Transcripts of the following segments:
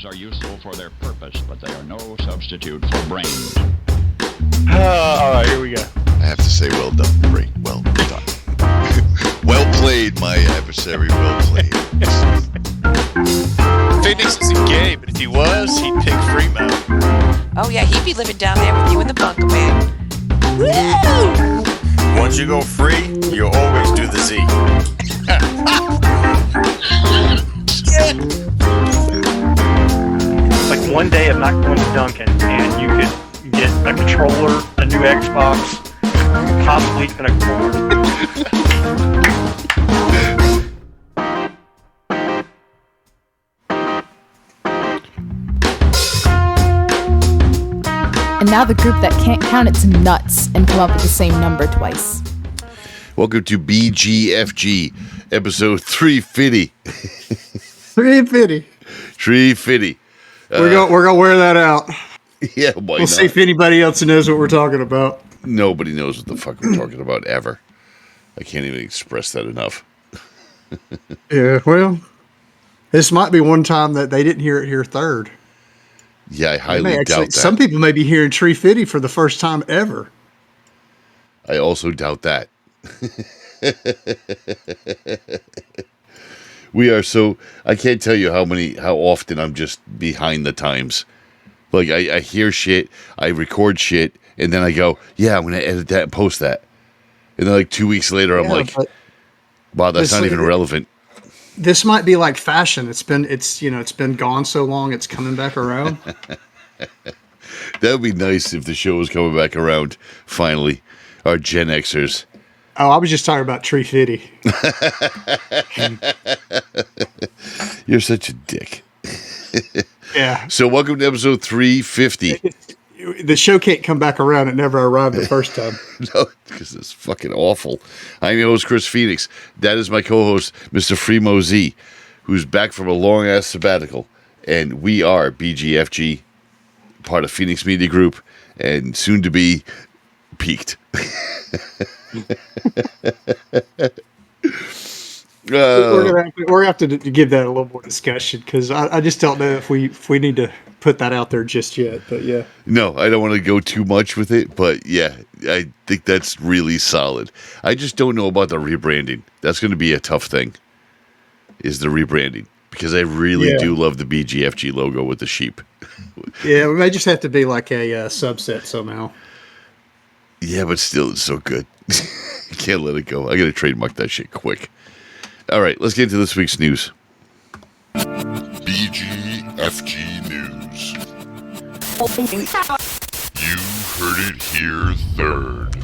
are useful for their purpose, but they are no substitute for brains. All right, here we go. I have to say, well done, Ray. Well done. Well played, my adversary. Well played. Phoenix isn't gay, but if he was, he'd pick free mode. Oh yeah, he'd be living down there with you in the bunker, man. Woo! Once you go free, you always do the Z. Like one day of not going to Duncan, and you could get a controller, a new Xbox, possibly even a cord. And now the group that can't count its nuts and come up with the same number twice. Welcome to BGFG, episode 350. 350. 350. We're gonna wear that out. Yeah, why We'll not? see if anybody else knows what we're talking about. Nobody knows what the fuck we're talking about ever. I can't even express that enough. Yeah, well, this might be one time that they didn't hear it here third. Yeah, I highly doubt that. Some people may be hearing 350 for the first time ever. I also doubt that. We are so, I can't tell you how often I'm just behind the times. Like I hear shit, I record shit, and then I go, yeah, I'm going to edit that and post that. And then like 2 weeks later, I'm like, wow, that's not even relevant. This might be like fashion. It's been gone so long, it's coming back around. That would be nice if the show was coming back around, finally. Our Gen Xers. Oh, I was just talking about 350. You're such a dick. Yeah. So welcome to episode 350. The show can't come back around. It never arrived the first time. No, because it's fucking awful. I'm your host, Chris Phoenix. That is my co-host, Mr. Freemo Z, who's back from a long-ass sabbatical. And we are BGFG, part of Phoenix Media Group, and soon to be peaked. We're gonna have to give that a little more discussion because I just don't know if we need to put that out there just yet. But yeah, no, I don't want to go too much with it. But yeah, I think that's really solid. I just don't know about the rebranding. That's going to be a tough thing. Is the rebranding because I really do love the BGFG logo with the sheep. Yeah, we may just have to be like a subset somehow. Yeah, but still, it's so good. Can't let it go. I got to trademark that shit quick. All right, let's get into this week's news. BGFG News. You heard it here third.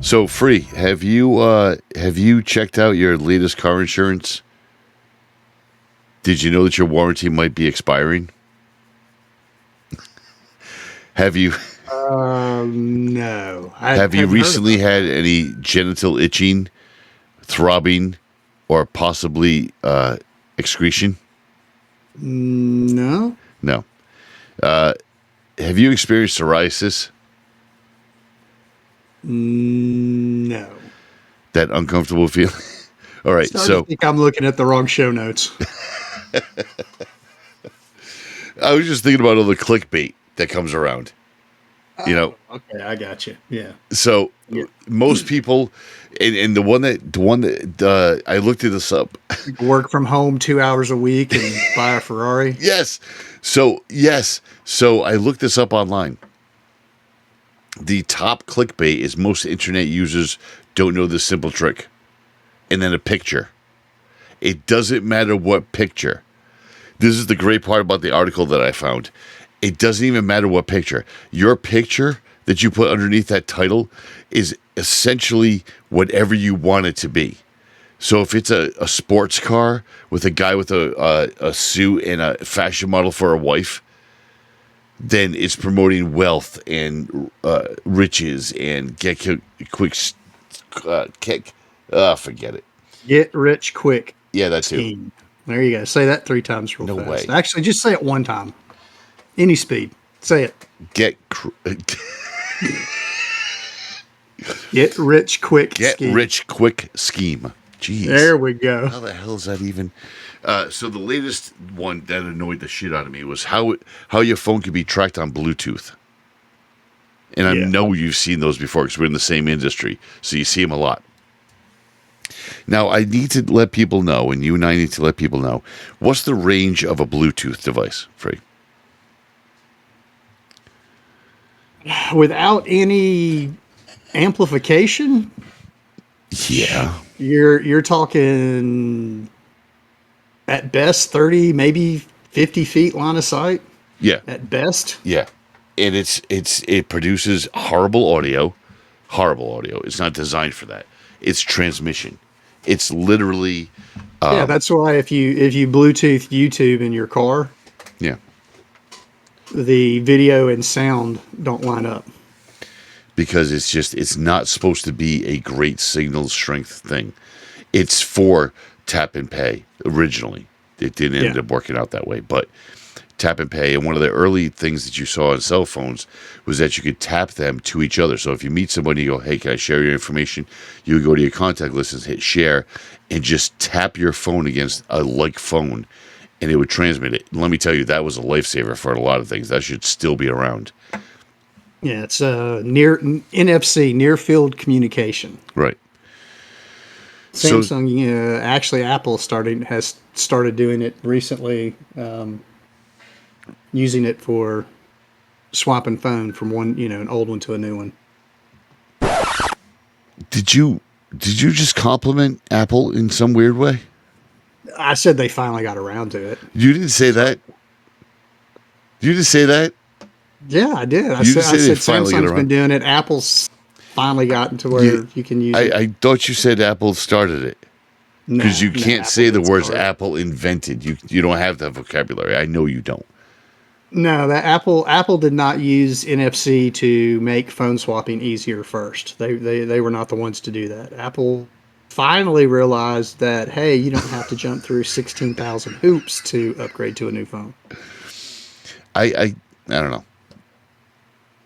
So, Free, have you checked out your latest car insurance? Did you know that your warranty might be expiring? Have you? No. Have you recently had any genital itching, throbbing, or possibly excretion? No. No. Have you experienced psoriasis? No. That uncomfortable feeling? All right, I think I'm looking at the wrong show notes. I was just thinking about all the clickbait that comes around. You know. Okay, I got you. Yeah. So most people, and the one that I looked at this up. Work from home 2 hours a week and buy a Ferrari. Yes. So I looked this up online. The top clickbait is most internet users don't know this simple trick. And then a picture. It doesn't matter what picture. This is the great part about the article that I found. It doesn't even matter what picture. Your picture that you put underneath that title is essentially whatever you want it to be. So if it's a sports car with a guy with a suit and a fashion model for a wife, then it's promoting wealth and riches and get quick kick. Forget it. Get rich quick. Yeah, that's it. Scheme. There you go. Say that 3 times real fast. Way. Actually, just say it 1 time. Any speed. Say it. Get rich quick. Get scheme. rich quick scheme. Jeez. There we go. How the hell is that even? So the latest one that annoyed the shit out of me was how your phone can be tracked on Bluetooth. And I Yeah. know you've seen those before because we're in the same industry, so you see them a lot. Now, I need to let people know, and you and I need to let people know, what's the range of a Bluetooth device, Free? Without any amplification, Yeah. you're talking at best 30, maybe 50 feet line of sight. Yeah. At best. Yeah. And it produces horrible audio. Horrible audio. It's not designed for that. It's transmission. It's literally Yeah, that's why if you Bluetooth YouTube in your car, yeah. the video and sound don't line up. Because it's not supposed to be a great signal strength thing. It's for tap and pay originally. It didn't end up working out that way, but tap and pay, and one of the early things that you saw on cell phones was that you could tap them to each other. So if you meet somebody, you go, hey, can I share your information? You would go to your contact list and hit share and just tap your phone against a like phone and it would transmit it. And let me tell you, that was a lifesaver for a lot of things. That should still be around. Yeah, it's near NFC, near field communication. Right. Samsung, actually, Apple has started doing it recently, using it for swapping phone from an old one to a new one. Did you just compliment Apple in some weird way? I said they finally got around to it. You didn't say that. You just say that. Yeah, I did. I You said, just said they finally got Samsung's around. been doing it. Apple's finally gotten to where you can use it. I thought you said Apple started it. Because you can't say the words Apple invented. You don't have that vocabulary. I know you don't. No, that Apple did not use NFC to make phone swapping easier first. They were not the ones to do that. Apple finally realized that, hey, you don't have to jump through 16,000 hoops to upgrade to a new phone. I don't know.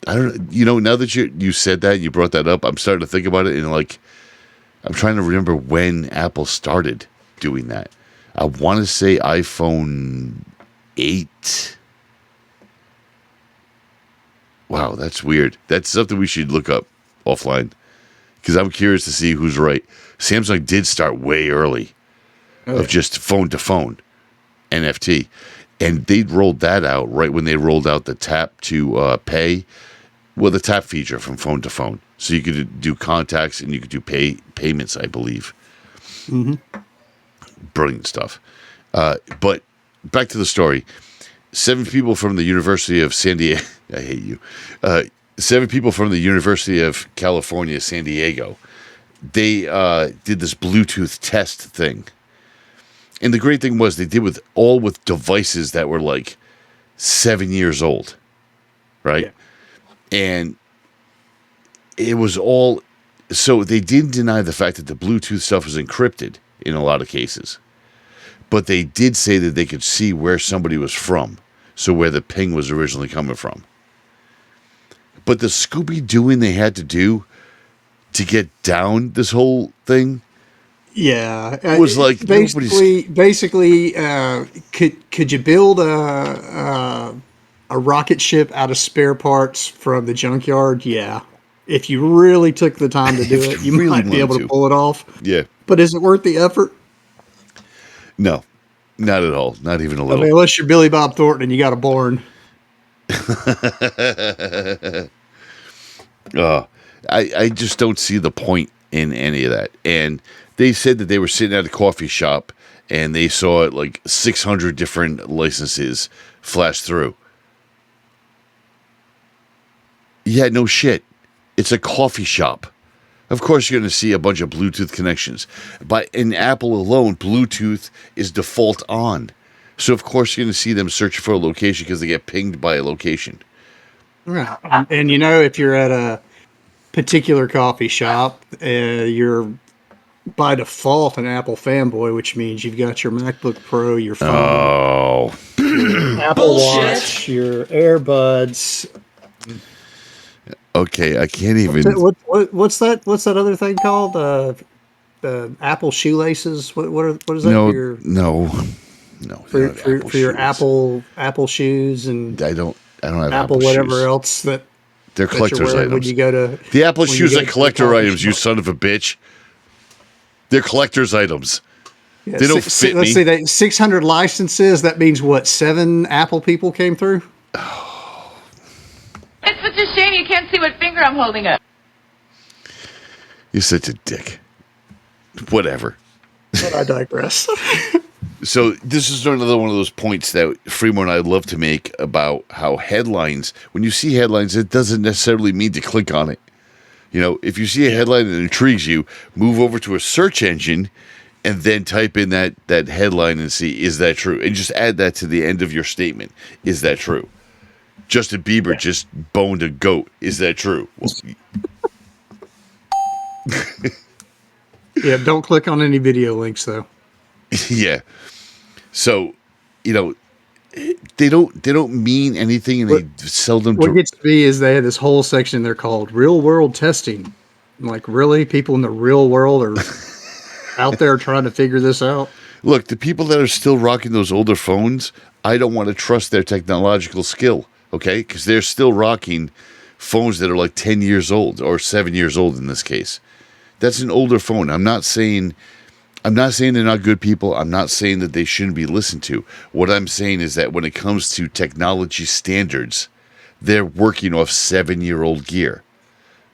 Now that you said that, you brought that up, I'm starting to think about it, and I'm trying to remember when Apple started doing that. I want to say iPhone 8. Wow, that's weird. That's something we should look up offline because I'm curious to see who's right. Samsung did start way early of just phone to phone NFT, and they rolled that out right when they rolled out the tap to pay, well, the tap feature from phone to phone. So you could do contacts and you could do payments, I believe. Mm-hmm. Brilliant stuff. But back to the story. 7 people from the University of San Diego. I hate you. 7 people from the University of California, San Diego. They did this Bluetooth test thing. And the great thing was they did with devices that were 7 years old. Right? Yeah. And it was all, so they didn't deny the fact that the Bluetooth stuff was encrypted in a lot of cases. But they did say that they could see where somebody was from. So where the ping was originally coming from. But the Scooby-Dooing they had to do to get down this whole thing. Yeah. Was basically, could you build a rocket ship out of spare parts from the junkyard? Yeah. If you really took the time to do it, you really might be able to pull it off. Yeah. But is it worth the effort? No, not at all. Not even a little. I mean, unless you're Billy Bob Thornton and you got a barn. I just don't see the point in any of that. And they said that they were sitting at a coffee shop and they saw 600 different licenses flash through. Yeah, no shit. It's a coffee shop. Of course, you're going to see a bunch of Bluetooth connections. But in Apple alone, Bluetooth is default on. So, of course, you're going to see them searching for a location because they get pinged by a location. Right. And if you're at a particular coffee shop, you're by default an Apple fanboy, which means you've got your MacBook Pro, your phone, your Apple Watch, your earbuds. Okay, I can't even. What's that other thing called? Apple shoelaces. What is that No, for your no. for, not for, for your shoes. Apple shoes and I don't have Apple Apple whatever shoes. else They're that you're collector's wearing items. when you go to The Apple when you shoes go are to the collector coffee items, you shop. son of a bitch. They're collector's items. Yeah, They don't fit let's me. see, that 600 licenses. That means what? 7 Apple people came through. It's such a shame you can't see what finger I'm holding up. You're such a dick. Whatever. But I digress. So this is another one of those points that Fremont and I love to make about how headlines, when you see headlines, it doesn't necessarily mean to click on it. You know, if you see a headline that intrigues you, move over to a search engine and then type in that headline and see, is that true? And just add that to the end of your statement. Is that true? Justin Bieber just boned a goat. Is that true? Well, Yeah, don't click on any video links though. yeah. So, you know, they don't mean anything, and they seldom. What gets to me is they had this whole section there called "Real World Testing." I'm like, really? People in the real world are out there trying to figure this out? Look, the people that are still rocking those older phones, I don't want to trust their technological skill. Okay, because they're still rocking phones that are like 10 years old or 7 years old in this case. That's an older phone. I'm not saying they're not good people. I'm not saying that they shouldn't be listened to. What I'm saying is that when it comes to technology standards, they're working off 7-year-old gear.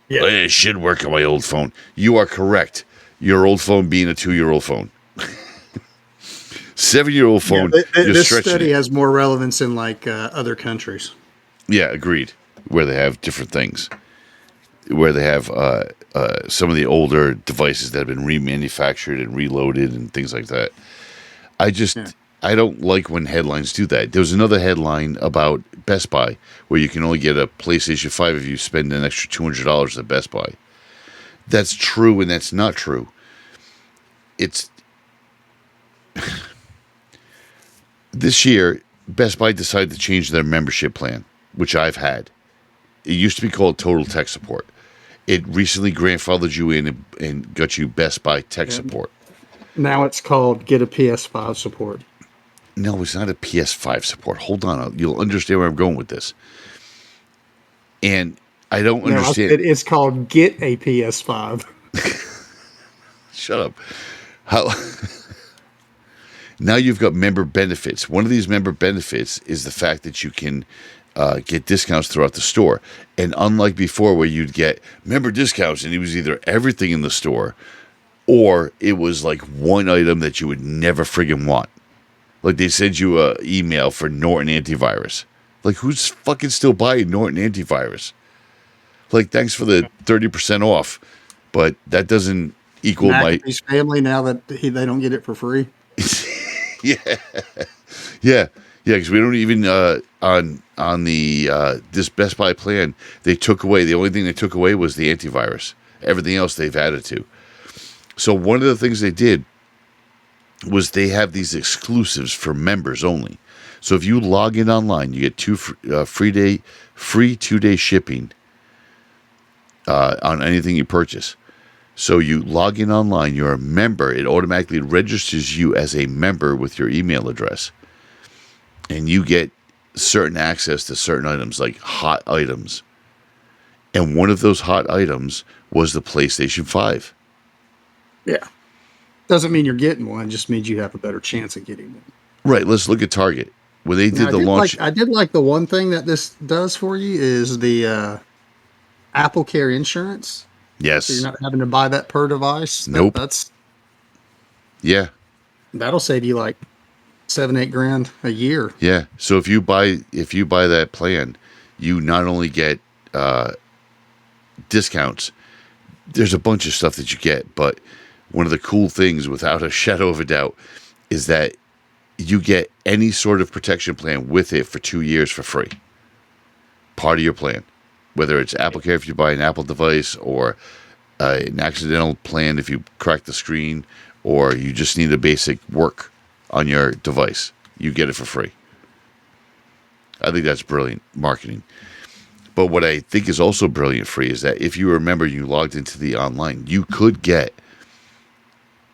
Yeah. Well, it should work on my old phone. You are correct. Your old phone being a 2-year-old phone. 7-year-old phone. This study has more relevance in like other countries. Yeah, agreed. Where they have different things. Where they have some of the older devices that have been remanufactured and reloaded and things like that. I don't like when headlines do that. There was another headline about Best Buy where you can only get a PlayStation 5 if you spend an extra $200 at Best Buy. That's true and that's not true. It's this year, Best Buy decided to change their membership plan, which I've had. It used to be called Total Tech Support. It recently grandfathered you in and got you Best Buy Tech Support. Now it's called Get a PS5 support. No, it's not a PS5 support. Hold on. You'll understand where I'm going with this. And I don't understand. It's called Get a PS5. Shut up. How? Now you've got member benefits. One of these member benefits is the fact that you can get discounts throughout the store. And unlike before where you'd get member discounts and it was either everything in the store or it was like one item that you would never friggin' want. Like they send you an email for Norton antivirus. Like who's fucking still buying Norton antivirus? Like thanks for the 30% off, but that doesn't equal McAfee's family now that they don't get it for free. Yeah, because we don't even on the this Best Buy plan they took away. The only thing they took away was the antivirus. Everything else they've added to. So one of the things they did was they have these exclusives for members only. So if you log in online, you get free 2-day shipping on anything you purchase. So you log in online, you're a member, it automatically registers you as a member with your email address. And you get certain access to certain items, like hot items. And one of those hot items was the PlayStation 5. Yeah. Doesn't mean you're getting one, just means you have a better chance of getting one. Right, let's look at Target. When they did the launch. I did like the one thing that this does for you is the Apple Care insurance. Yes. So you're not having to buy that per device. Nope. Yeah. That'll save you like $7-8 grand a year. Yeah. So if you buy that plan, you not only get discounts. There's a bunch of stuff that you get, but one of the cool things, without a shadow of a doubt, is that you get any sort of protection plan with it for 2 years for free. Part of your plan. Whether it's Apple Care if you buy an Apple device, or an accidental plan if you crack the screen, or you just need a basic work on your device, you get it for free. I think that's brilliant marketing. But what I think is also brilliant free is that if you remember you logged into the online, you could get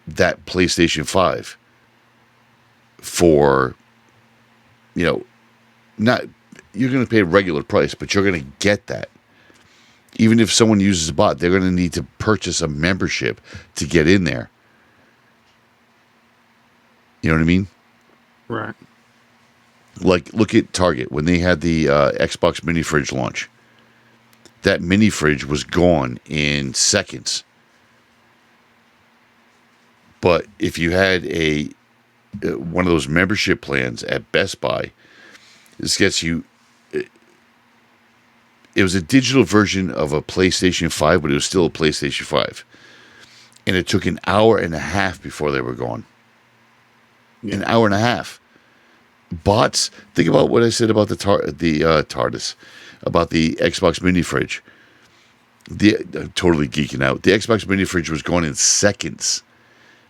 that PlayStation 5 for, not, you're going to pay a regular price, but you're going to get that. Even if someone uses a bot, they're going to need to purchase a membership to get in there. You know what I mean? Right. Like, look at Target. When they had the Xbox mini fridge launch, that mini fridge was gone in seconds. But if you had one of those membership plans at Best Buy, this gets you... It was a digital version of a PlayStation 5, but it was still a PlayStation 5. And it took an hour and a half before they were gone. Yeah. An hour and a half. Bots, think about what I said about the TARDIS, about the Xbox mini fridge. Totally geeking out. The Xbox mini fridge was gone in seconds.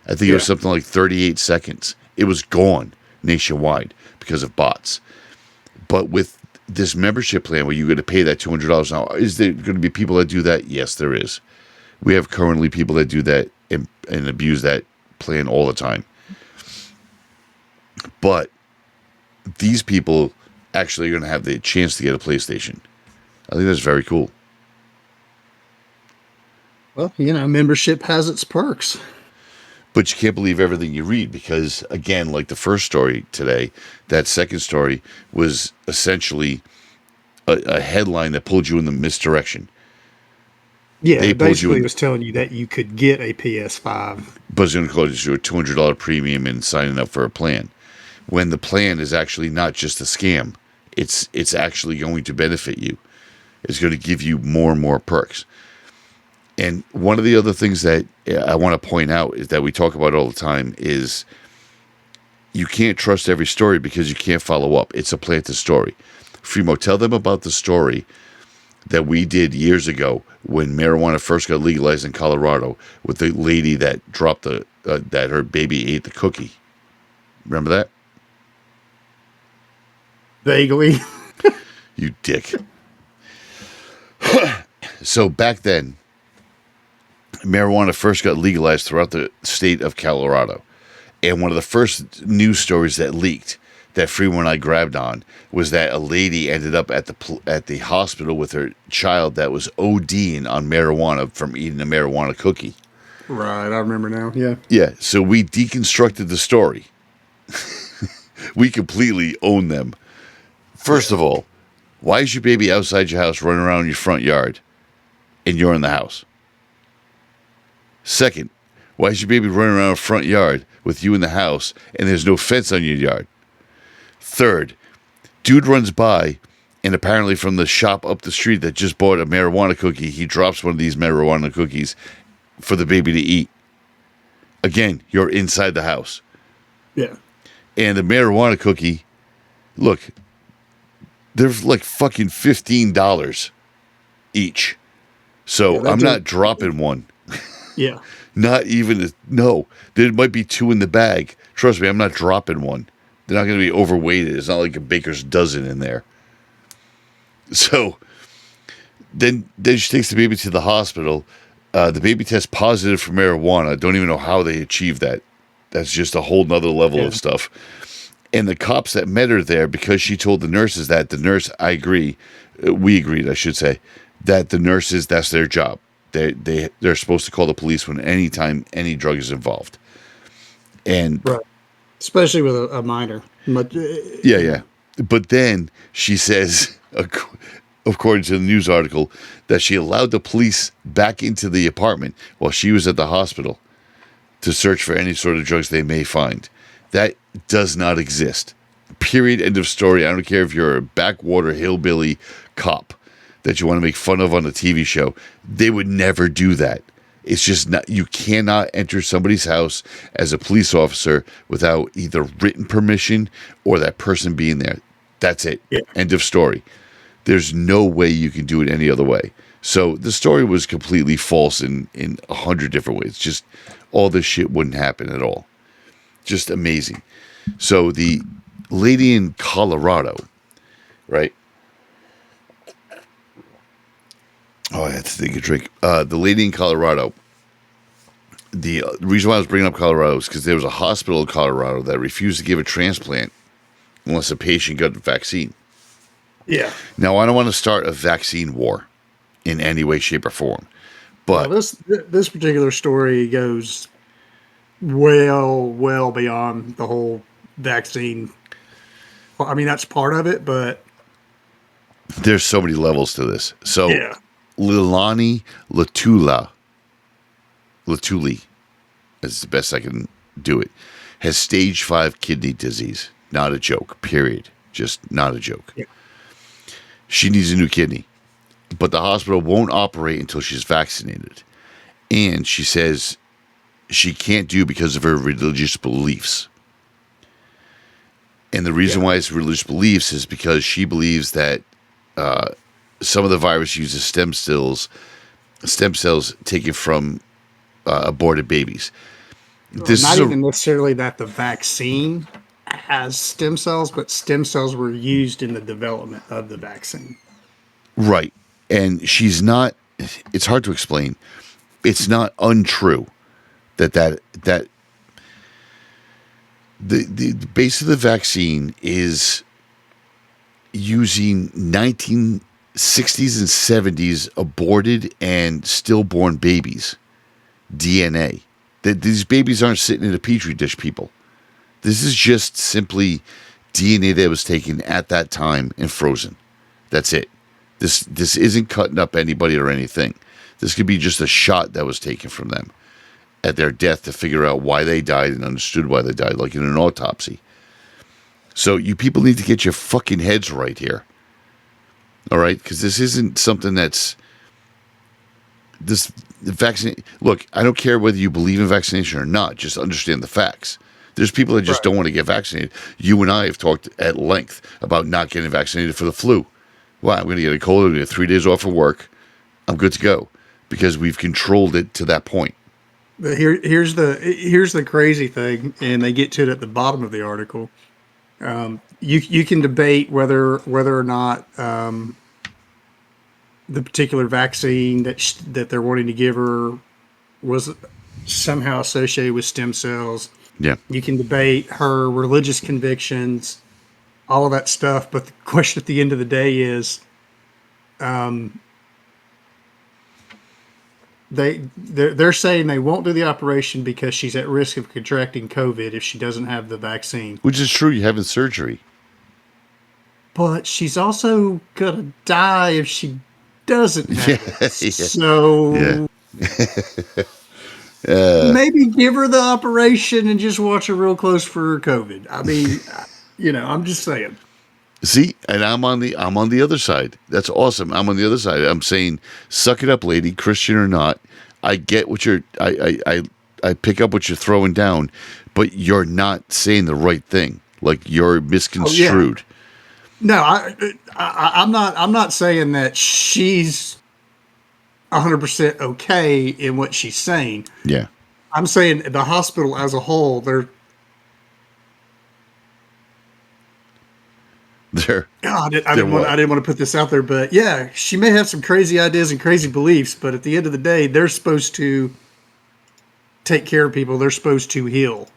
I think it was something like 38 seconds. It was gone nationwide because of bots. But with this membership plan where you're going to pay that $200 now, is there going to be people that do that? Yes, there is. We have currently people that do that and abuse that plan all the time. But these people actually are going to have the chance to get a PlayStation. I think that's very cool. Well, membership has its perks. But you can't believe everything you read because, again, like the first story today, that second story was essentially a headline that pulled you in the misdirection. Yeah, it basically was telling you that you could get a PS5. But it's going to cost you a $200 premium in signing up for a plan. When the plan is actually not just a scam. It's actually going to benefit you. It's going to give you more and more perks. And one of the other things that I want to point out is that we talk about all the time is you can't trust every story because you can't follow up. It's a planted story. Fremo, tell them about the story that we did years ago when marijuana first got legalized in Colorado with the lady that dropped that her baby ate the cookie. Remember that? Vaguely. You dick. So back then, marijuana first got legalized throughout the state of Colorado. And one of the first news stories that leaked that Freeman and I grabbed on was that a lady ended up at the hospital with her child that was ODing on marijuana from eating a marijuana cookie. Right, I remember now, yeah. Yeah, so we deconstructed the story. We completely own them. First of all, why is your baby outside your house running around your front yard and you're in the house? Second, why is your baby running around the front yard with you in the house and there's no fence on your yard? Third, dude runs by and apparently from the shop up the street that just bought a marijuana cookie, he drops one of these marijuana cookies for the baby to eat. Again, you're inside the house. Yeah. And the marijuana cookie, look, they're like fucking $15 each. So I'm not dropping one. Yeah. Not even, no. There might be two in the bag. Trust me, I'm not dropping one. They're not going to be overweighted. It's not like a baker's dozen in there. So then she takes the baby to the hospital. The baby tests positive for marijuana. Don't even know how they achieved that. That's just a whole nother level of stuff. And the cops that met her there, because she told the nurses that, the nurse, I agree, we agreed, I should say, that the nurses, that's their job. They're supposed to call the police when anytime any drug is involved. And right. Especially with a minor. Yeah. But then she says, according to the news article, that she allowed the police back into the apartment while she was at the hospital to search for any sort of drugs they may find. That does not exist. Period. End of story. I don't care if you're a backwater hillbilly cop that you want to make fun of on a TV show. They would never do that. It's just not, you cannot enter somebody's house as a police officer without either written permission or that person being there. That's it. Yeah. End of story. There's no way you can do it any other way. So the story was completely false in 100 different ways. Just all this shit wouldn't happen at all. Just amazing. So the lady in Colorado, right? Oh, I had to take a drink. The lady in Colorado the reason why I was bringing up Colorado is because there was a hospital in Colorado that refused to give a transplant unless a patient got the vaccine. Yeah. Now, I don't want to start a vaccine war in any way, shape, or form, but Well, this particular story goes well beyond the whole vaccine. I mean, that's part of it, but there's so many levels to this. So, yeah. Lilani Latuli, as the best I can do it, has stage 5 kidney disease. Not a joke, period. Just not a joke. Yeah. She needs a new kidney, but the hospital won't operate until she's vaccinated. And she says she can't do because of her religious beliefs. And the reason why it's religious beliefs is because she believes that some of the virus uses stem cells taken from aborted babies. This Not is even necessarily that the vaccine has stem cells, but stem cells were used in the development of the vaccine. right. And she's not. It's hard to explain. It's not untrue that the base of the vaccine is using 1960s and 70s aborted and stillborn babies DNA. That these babies aren't sitting in a petri dish, people. This is just simply DNA that was taken at that time and frozen. That's it. This isn't cutting up anybody or anything. This could be just a shot that was taken from them at their death to figure out why they died and understood why they died, like in an autopsy. So you people need to get your fucking heads right here. All right? Because this isn't something that's... the vaccine. Look, I don't care whether you believe in vaccination or not. Just understand the facts. There's people that just don't want to get vaccinated. You and I have talked at length about not getting vaccinated for the flu. Well, I'm going to get a cold. I'm going to get 3 days off of work. I'm good to go because we've controlled it to that point. But here's the crazy thing, and they get to it at the bottom of the article. You can debate whether or not the particular vaccine that they're wanting to give her was somehow associated with stem cells. Yeah. You can debate her religious convictions, all of that stuff. But the question at the end of the day is, they're saying they won't do the operation because she's at risk of contracting COVID if she doesn't have the vaccine. Which is true. You're having surgery. But she's also gonna die if she doesn't have it. Yeah. So maybe give her the operation and just watch her real close for COVID. I mean, I'm just saying. See, and I'm on the other side. That's awesome. I'm on the other side. I'm saying, suck it up, lady, Christian or not. I get what I pick up what you're throwing down, but you're not saying the right thing. Like you're misconstrued. Oh, yeah. No, I'm not saying that she's 100% okay in what she's saying. Yeah. I'm saying the hospital as a whole, God, I didn't want to put this out there, but yeah, she may have some crazy ideas and crazy beliefs, but at the end of the day, they're supposed to take care of people. They're supposed to heal.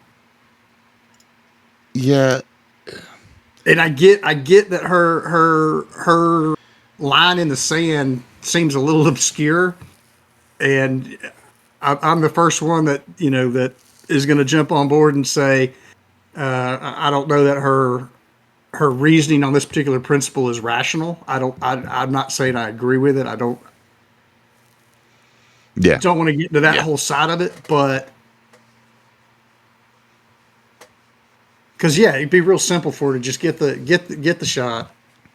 Yeah. And I get that her line in the sand seems a little obscure, and I'm the first one that that is going to jump on board and say I don't know that her reasoning on this particular principle is rational. I'm not saying I agree with it. I don't want to get into that whole side of it, but because it'd be real simple for her to just get the shot,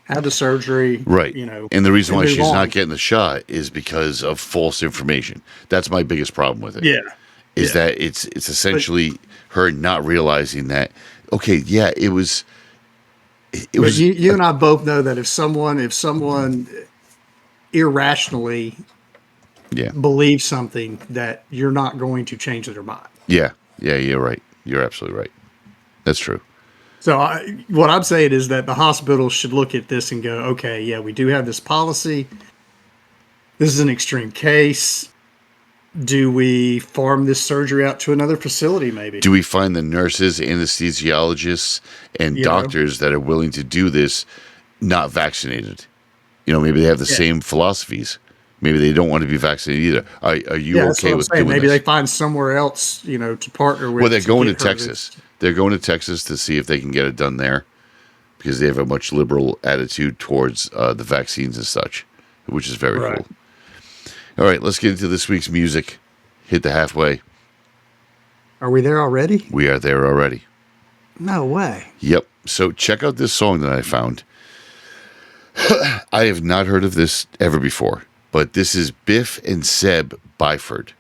have the surgery, right? And the reason why she's not getting the shot is because of false information. That's my biggest problem with it. Yeah, that it's essentially her not realizing that. Okay, yeah, it was. You and I both know that if someone irrationally believes something, that you're not going to change their mind. Yeah, you're right. You're absolutely right. That's true. So what I'm saying is that the hospital should look at this and go, okay, yeah, we do have this policy. This is an extreme case. Do we farm this surgery out to another facility, maybe? Do we find the nurses, anesthesiologists, and doctors that are willing to do this not vaccinated? Maybe they have the same philosophies. Maybe they don't want to be vaccinated either. Are you okay with doing maybe this? they find somewhere else, to partner with. Well, they're going to Texas. They're going to Texas to see if they can get it done there because they have a much liberal attitude towards the vaccines and such, which is very cool. All right, let's get into this week's music. Hit the halfway. Are we there already? We are there already. No way. Yep. So check out this song that I found. I have not heard of this ever before, but this is Biff and Seb Byford.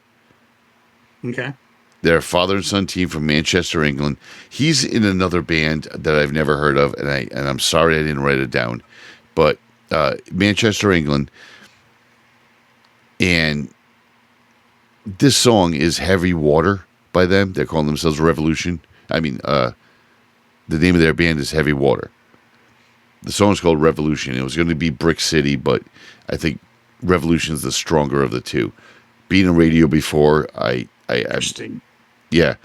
Okay. They're a father and son team from Manchester, England. He's in another band that I've never heard of, and I'm sorry I didn't write it down. But Manchester, England, and this song is Heavy Water by them. They're calling themselves Revolution. The name of their band is Heavy Water. The song is called Revolution. It was going to be Brick City, but I think Revolution is the stronger of the two. Being on radio before, Interesting. Yeah.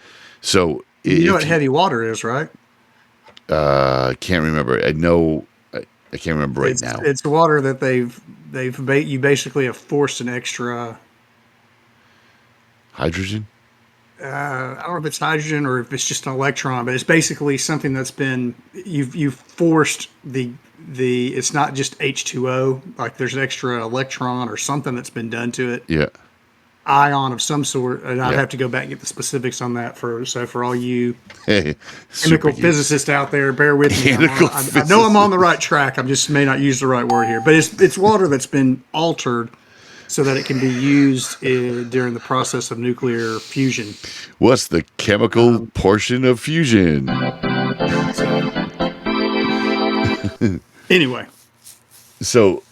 So you know what Heavy Water is, right? I can't remember. I know. I can't remember right now. It's water that you basically have forced an extra hydrogen. I don't know if it's hydrogen or if it's just an electron, but it's basically something that's been you've forced the it's not just H2O, like there's an extra electron or something that's been done to it. Yeah. Ion of some sort, and I'd have to go back and get the specifics on that for all you chemical physicists out there, bear with me. I know I'm on the right track. I just may not use the right word here, but it's water that's been altered so that it can be used during the process of nuclear fusion. What's the chemical portion of fusion? Anyway. So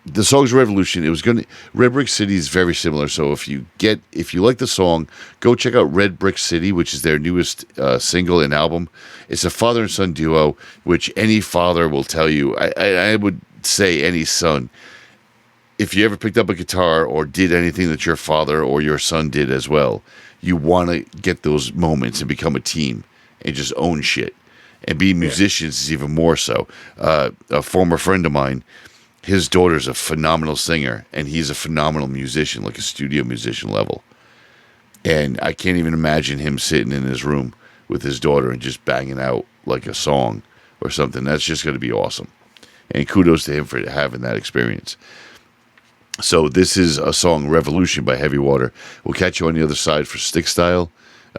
the song's Revolution. It was Red Brick City is very similar. So if you like the song, go check out Red Brick City, which is their newest single and album. It's a father and son duo, which any father will tell you. I would say any son, if you ever picked up a guitar or did anything that your father or your son did as well, you want to get those moments and become a team and just own shit. And being musicians is even more so. A former friend of mine, his daughter's a phenomenal singer, and he's a phenomenal musician, like a studio musician level. And I can't even imagine him sitting in his room with his daughter and just banging out like a song or something. That's just going to be awesome. And kudos to him for having that experience. So this is a song, Revolution by Heavy Water. We'll catch you on the other side for Stick Style.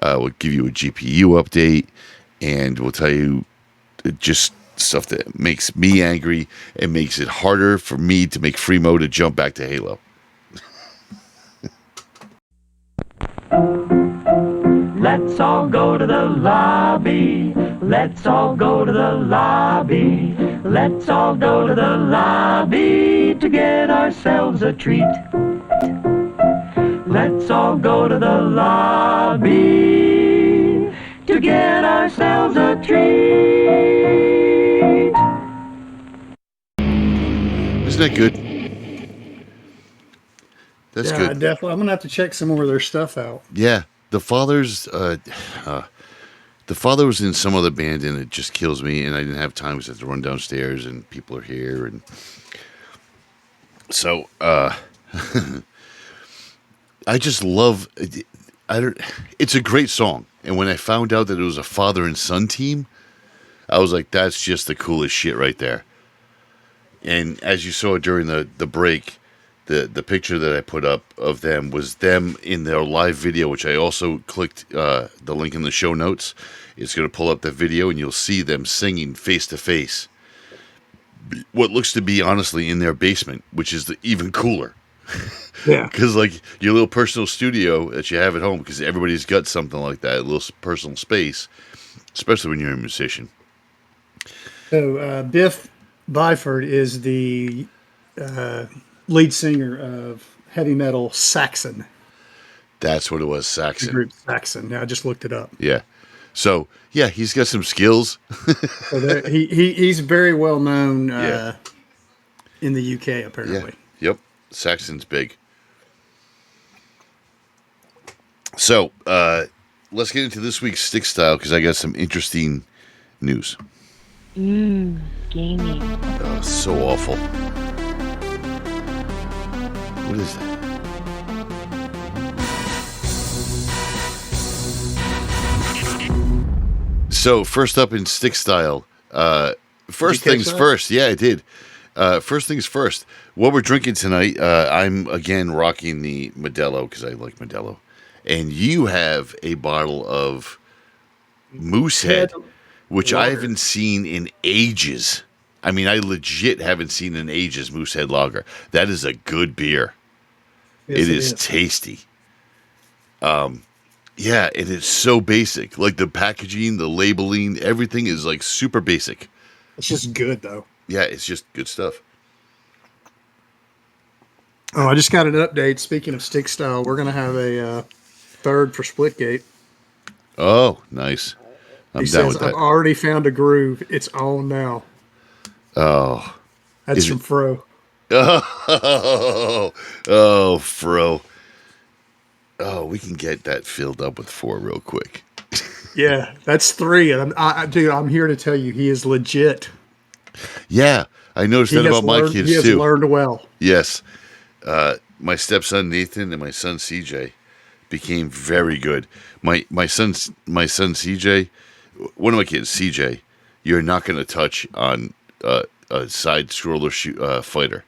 We'll give you a GPU update, and we'll tell you just stuff that makes me angry and makes it harder for me to make Freemo to jump back to Halo. Let's all go to the lobby. Let's all go to the lobby. Let's all go to the lobby to get ourselves a treat. Let's all go to the lobby to get ourselves a treat. Isn't that good? That's good. Definitely. I'm gonna have to check some more of their stuff out. Yeah, the father was in some other band, and it just kills me. And I didn't have time because I had to run downstairs, and people are here, and so I just love. It's a great song, and when I found out that it was a father and son team, I was like, "That's just the coolest shit right there." And as you saw during the break, the picture that I put up of them was them in their live video, which I also clicked the link in the show notes. It's going to pull up the video, and you'll see them singing face to face. What looks to be, honestly, in their basement, which is even cooler. Yeah. Because, like, your little personal studio that you have at home, because everybody's got something like that, a little personal space, especially when you're a musician. So, Biff Byford is the lead singer of heavy metal Saxon. That's what it was, Saxon. The group Saxon. Yeah, I just looked it up. Yeah. So, yeah, he's got some skills. So he's very well known in the UK, apparently. Yeah. Yep. Saxon's big. So, let's get into this week's Stick Style because I got some interesting news. Gaming. Oh, so awful. What is that? So, first up in Stick Style, first catch things that? first. Yeah, I did. First things first. What we're drinking tonight, I'm again rocking the Modelo because I like Modelo. And you have a bottle of Moosehead, which I Lager. haven't seen in ages. I mean, I legit haven't seen in ages Moosehead Lager. That is a good beer. Yes, it is tasty. Yeah, and it's so basic. Like the packaging, the labeling, everything is like super basic. It's just good though. Yeah, it's just good stuff. Oh, I just got an update. Speaking of Stick Style, we're gonna have a third for Splitgate. Oh, nice. I'm He down says, with that. I've already found a groove. It's on now. Oh. That's Is from it- Fro. Oh, Fro. Oh, we can get that filled up with 4 real quick. Yeah, that's 3. And dude, I'm here to tell you, he is legit. Yeah, I noticed that about my kids he has too. learned well. Yes. My stepson Nathan and my son CJ became very good. My son CJ, one of my kids CJ, you're not going to touch on a side scroller fighter.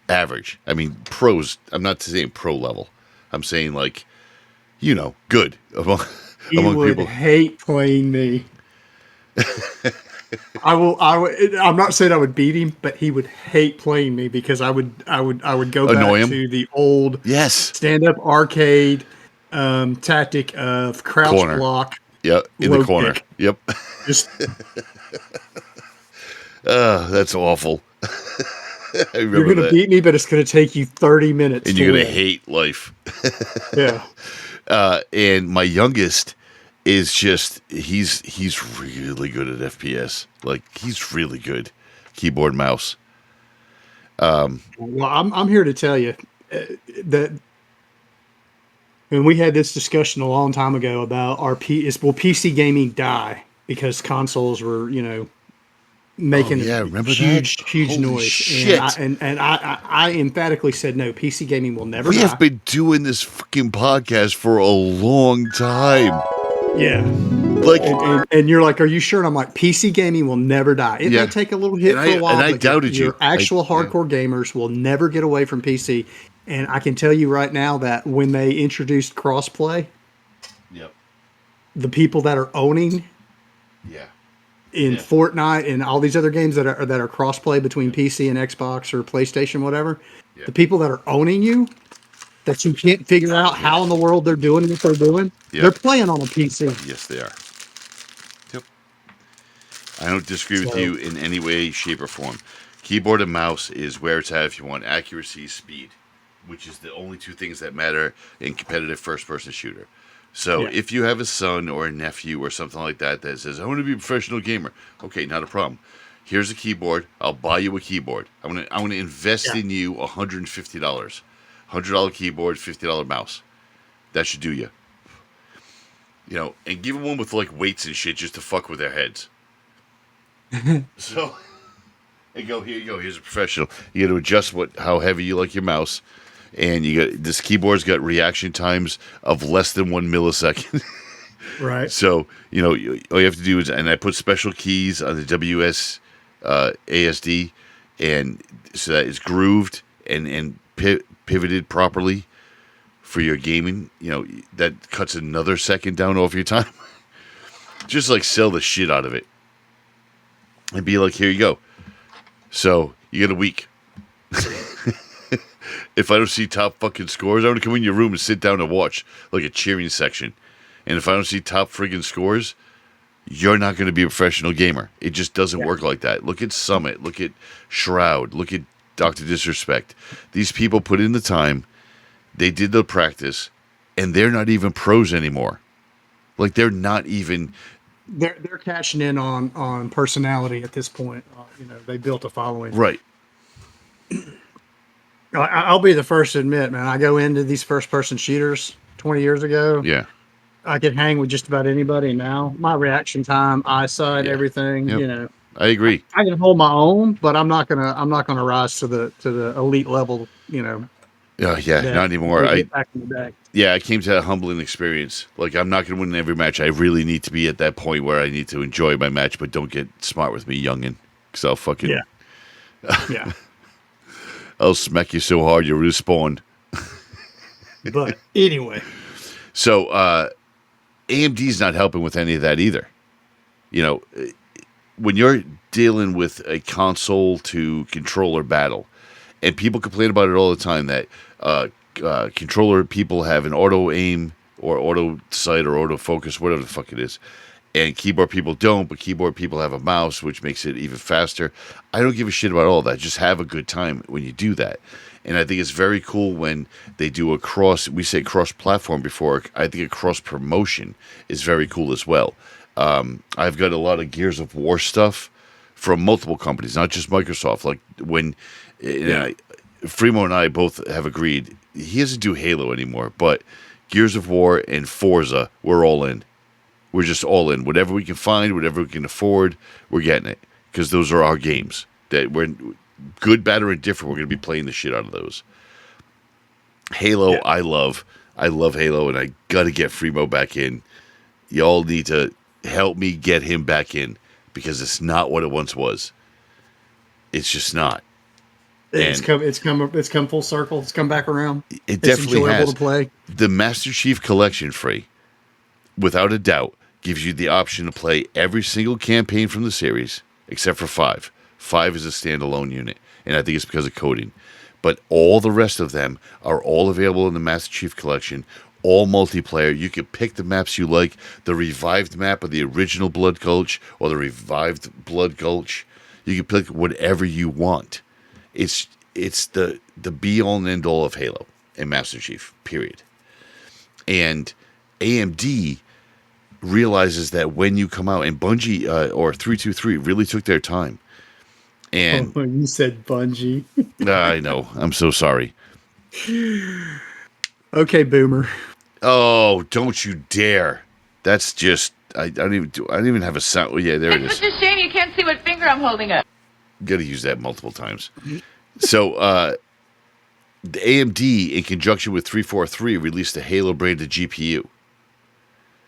Average. I mean, pros. I'm not saying pro level. I'm saying like, good among He would people. hate playing me. I'm not saying I would beat him, but he would hate playing me because I would go Annoy back him? to the old Yes. stand-up arcade tactic of crouch Corner. block. Yep. In the low corner. kick. Yep. Just That's awful. I remember you're gonna that. beat me, but it's gonna take you 30 minutes. And to you're gonna win. hate life. Yeah. And my youngest is just he's really good at FPS. Like he's really good. Keyboard, mouse. Well, I'm here to tell you that when we had this discussion a long time ago about will PC gaming die because consoles were making remember huge that? huge Holy noise. shit. And I emphatically said no, PC gaming will never We die. have been doing this fucking podcast for a long time. Yeah. Like And you're like, are you sure? And I'm like, PC gaming will never die. It Yeah. may take a little hit And for I- a while, and I but doubted your you. actual Yeah. hardcore gamers will never get away from PC. And I can tell you right now that when they introduced crossplay, Yep. the people that are owning Yeah. in Yeah. Fortnite and all these other games that are crossplay between PC and Xbox or PlayStation, whatever, Yeah. the people that are owning you, that you can't figure out how in the world they're doing what they're doing, Yeah. they're playing on a PC. Yes, they are. Yep. I don't disagree with So- you in any way, shape, or form. Keyboard and mouse is where it's at if you want accuracy, speed, which is the only 2 things that matter in competitive first-person shooter. So Yeah. if you have a son or a nephew or something like that that says, I want to be a professional gamer, okay, not a problem. Here's a keyboard. I'll buy you a keyboard. I'm gonna invest in you $150. $100 keyboard, $50 mouse. That should do you. And give them one with like weights and shit just to fuck with their heads. So, and here you go. Here's a professional. You got to adjust how heavy you like your mouse, and this keyboard's got reaction times of less than 1 millisecond. Right. So all you have to do is, and I put special keys on the ASD, and so that it's grooved and pivoted properly for your gaming. That cuts another second down off your time. Just like sell the shit out of it, and be like, here you go. So you get a week. If I don't see top fucking scores, I'm gonna come in your room and sit down and watch like a cheering section. And if I don't see top friggin' scores, you're not going to be a professional gamer. It just doesn't work like that. Look at Summit. Look at Shroud. Look at Dr. Disrespect. These people put in the time. They did the practice. And they're not even pros anymore. Like, they're not even... They're cashing in on personality at this point. They built a following. Right. I'll be the first to admit, man, I go into these first-person shooters 20 years ago, Yeah. I could hang with just about anybody. Now, my reaction time, eyesight, Yeah. everything, Yep. you know, I agree. I can hold my own, but I'm not gonna rise to the elite level, you know, Yeah, that not anymore. we did back in the day. Yeah, I came to a humbling experience. Like, I'm not going to win every match. I really need to be at that point where I need to enjoy my match, but don't get smart with me, youngin'. Because I'll fucking... Yeah. Yeah. I'll smack you so hard you'll respawn. But anyway. So, AMD's not helping with any of that either. You know, when you're dealing with a console to controller battle, and people complain about it all the time that controller people have an auto aim or auto sight or auto focus, whatever the fuck it is, and keyboard people don't, but keyboard people have a mouse, which makes it even faster. I don't give a shit about all that. Just have a good time when you do that. And I think it's very cool when they do a we say cross-platform before. I think a cross-promotion is very cool as well. I've got a lot of Gears of War stuff from multiple companies, not just Microsoft. Like when Fremo and I both have agreed, he doesn't do Halo anymore, but Gears of War and Forza, we're all in. We're just all in. Whatever we can find, whatever we can afford, we're getting it. Because those are our games. That we're good, bad, or indifferent, we're going to be playing the shit out of those. Halo, yeah. I love Halo, and I got to get Fremo back in. Y'all need to help me get him back in, because it's not what it once was. It's just not. It's come full circle. It's come back around. It definitely enjoyable has. To play. The Master Chief Collection free, without a doubt, gives you the option to play every single campaign from the series, except for 5. 5 is a standalone unit, and I think it's because of coding. But all the rest of them are all available in the Master Chief Collection, all multiplayer. You can pick the maps you like, the revived map of the original Blood Gulch or the revived Blood Gulch. You can pick whatever you want. It's the be-all and end-all of Halo and Master Chief, period. And AMD realizes that when you come out, and Bungie or 323 really took their time. And you said Bungie. I know. I'm so sorry. Okay, Boomer. Oh, don't you dare! That's just I don't even have a sound. Oh, yeah, there it is. It's such a shame you can't see what finger I'm holding up. Got to use that multiple times. So, the AMD, in conjunction with 343, released a Halo-branded GPU,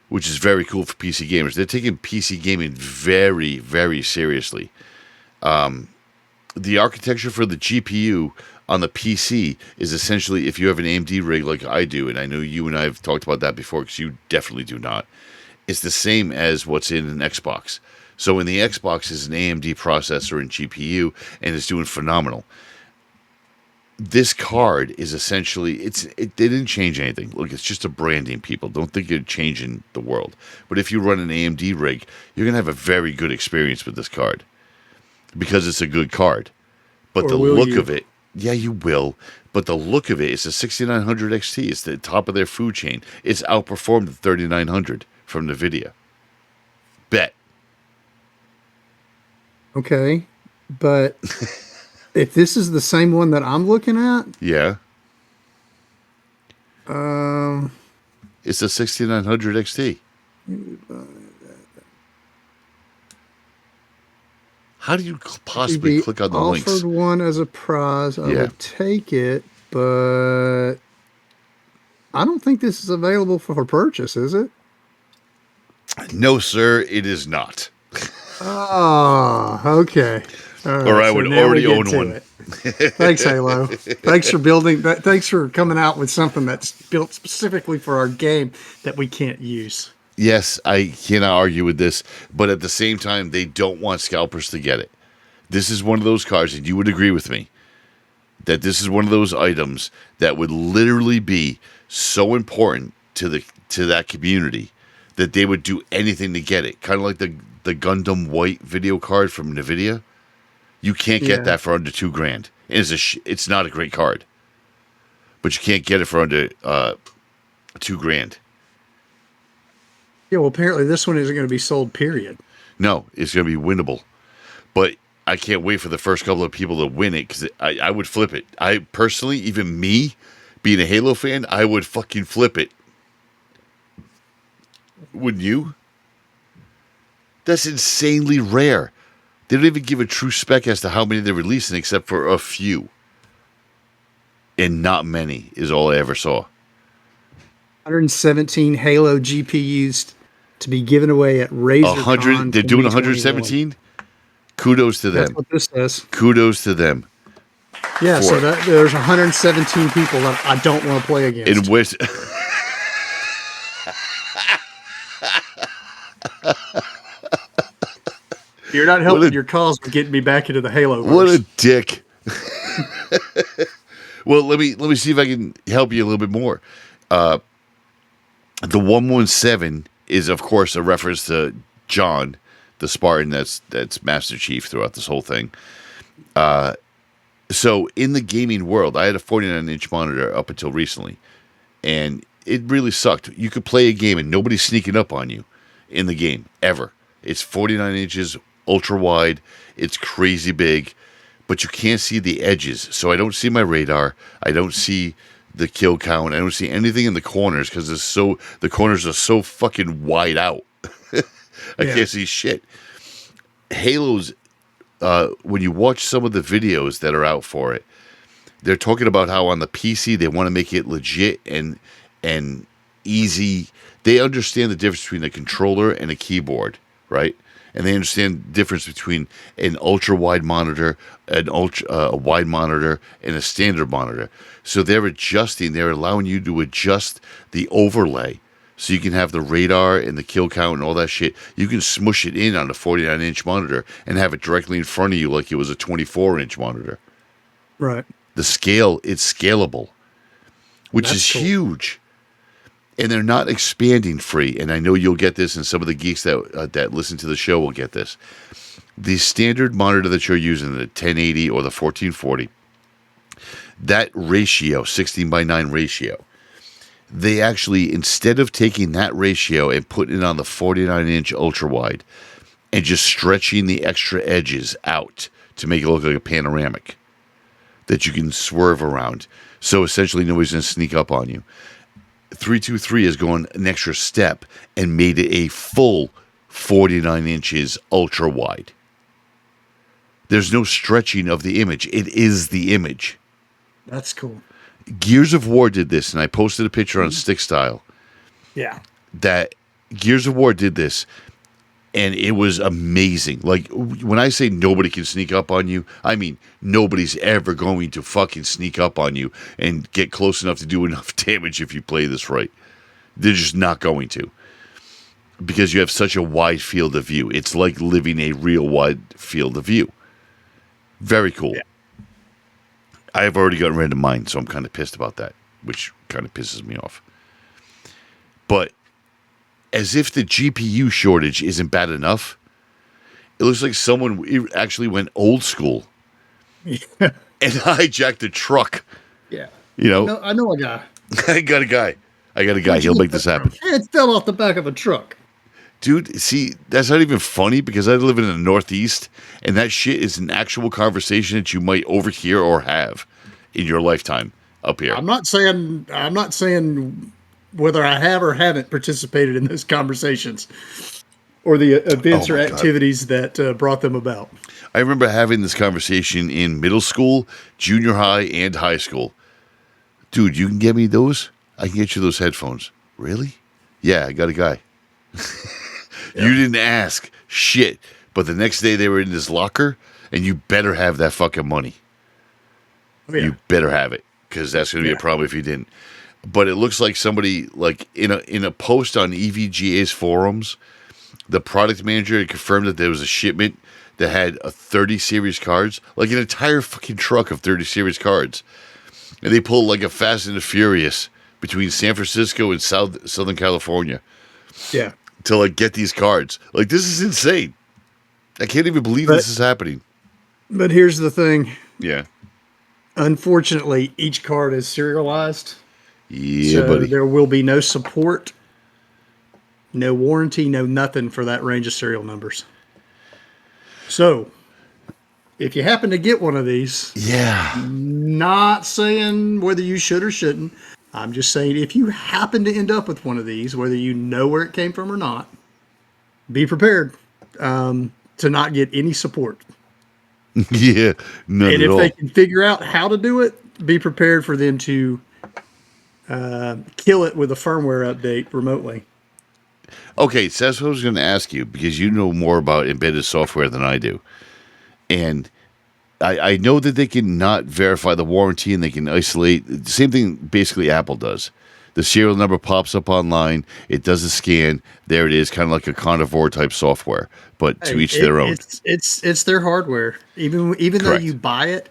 which is very cool for PC gamers. They're taking PC gaming very, very seriously. The architecture for the GPU on the PC is essentially, if you have an AMD rig like I do, and I know you and I have talked about that before because you definitely do not, it's the same as what's in an Xbox. So in the Xbox is an AMD processor and GPU, and it's doing phenomenal. This card is essentially, they didn't change anything. Look, it's just a branding, people. Don't think you're changing the world. But if you run an AMD rig, you're going to have a very good experience with this card because it's a good card. But the look of it, yeah, you will. But the look of it, it's a 6900 XT. It's the top of their food chain. It's outperformed the 3900 from NVIDIA. Bet. Okay, but if this is the same one that I'm looking at, yeah, it's a 6900 XT. How do you possibly click on the links? Offered one as a prize. I would take it, but I don't think this is available for purchase. Is it? No, sir, it is not. Oh, okay. All right, or I would already own one. Thanks, Halo. Thanks for coming out with something that's built specifically for our game that we can't use. Yes, I cannot argue with this, but at the same time, they don't want scalpers to get it. This is one of those cards, and you would agree with me, that this is one of those items that would literally be so important to that community that they would do anything to get it. Kind of like the Gundam White video card from NVIDIA. You can't get that for under $2,000. It's not a great card, but you can't get it for under $2,000. Yeah, well, apparently this one isn't going to be sold, period. No, it's going to be winnable. But I can't wait for the first couple of people to win it, because I would flip it. I personally, even me, being a Halo fan, I would fucking flip it. Wouldn't you? That's insanely rare. They don't even give a true spec as to how many they're releasing, except for a few. And not many is all I ever saw. 117 Halo GPUs to be given away at RazorCon. 100. They're doing 117. Kudos to them. That's what this says. Kudos to them. Yeah, so there's 117 people that I don't want to play against. In which you're not helping your cause with getting me back into the Halo. What a dick. Well, let me see if I can help you a little bit more. The 117 is, of course, a reference to John, the Spartan that's Master Chief throughout this whole thing. So in the gaming world, I had a 49-inch monitor up until recently, and it really sucked. You could play a game and nobody's sneaking up on you in the game, ever. It's 49 inches, ultra wide, it's crazy big, but you can't see the edges. So I don't see my radar, I don't see the kill count, I don't see anything in the corners because the corners are so fucking wide out. I can't see shit. Halo's, when you watch some of the videos that are out for it, they're talking about how on the PC they want to make it legit and easy. They understand the difference between a controller and a keyboard, right? And they understand the difference between an ultra wide monitor, a wide monitor, and a standard monitor. So they're allowing you to adjust the overlay. So you can have the radar and the kill count and all that shit. You can smush it in on a 49-inch monitor and have it directly in front of you like it was a 24-inch monitor. Right. The scale, it's scalable, which is huge. And they're not expanding free. And I know you'll get this, and some of the geeks that listen to the show will get this. The standard monitor that you're using, the 1080 or the 1440, that ratio, 16:9 ratio, they actually, instead of taking that ratio and putting it on the 49-inch ultra-wide and just stretching the extra edges out to make it look like a panoramic that you can swerve around, so essentially nobody's going to sneak up on you, 323 has gone an extra step and made it a full 49 inches ultra-wide. There's no stretching of the image. It is the image. That's cool. Gears of War did this, and I posted a picture on Stick Style. Yeah. That Gears of War did this, and it was amazing. Like, when I say nobody can sneak up on you, I mean nobody's ever going to fucking sneak up on you and get close enough to do enough damage if you play this right. They're just not going to. Because you have such a wide field of view. It's like living a real wide field of view. Very cool. Yeah. I have already gotten rid of mine, so I'm kind of pissed about that, which kind of pisses me off. But as if the GPU shortage isn't bad enough, it looks like someone actually went old school and hijacked a truck. Yeah. You know? I know a guy. I got a guy. He'll make this happen. It fell off the back of a truck. Dude, see, that's not even funny because I live in the Northeast, and that shit is an actual conversation that you might overhear or have in your lifetime up here. I'm not saying whether I have or haven't participated in those conversations or the events or activities that brought them about. I remember having this conversation in middle school, junior high, and high school. Dude, you can get me those? I can get you those headphones. Really? Yeah, I got a guy. You didn't ask shit, but the next day they were in this locker, and you better have that fucking money. Oh, yeah. You better have it, because that's going to be a problem if you didn't. But it looks like somebody, like in a post on EVGA's forums, the product manager had confirmed that there was a shipment that had a 30 series cards, like an entire fucking truck of 30 series cards, and they pulled like a Fast and the Furious between San Francisco and Southern California. Yeah. To like get these cards. Like, this is insane. I can't even believe this is happening. But here's the thing. Yeah. Unfortunately, each card is serialized. Yeah, so buddy. There will be no support, no warranty, no nothing for that range of serial numbers. So, if you happen to get one of these, yeah, not saying whether you should or shouldn't, I'm just saying, if you happen to end up with one of these, whether you know where it came from or not, be prepared to not get any support. Yeah, none And at if all. they can figure out how to do it, be prepared for them to kill it with a firmware update remotely. Okay, so that's what I was going to ask you, because you know more about embedded software than I do. And I know that they can not verify the warranty and they can isolate. The same thing basically Apple does. The serial number pops up online. It does a scan. There it is, kind of like a carnivore type software, but to each their own. It's their hardware. Even though Correct. you buy it,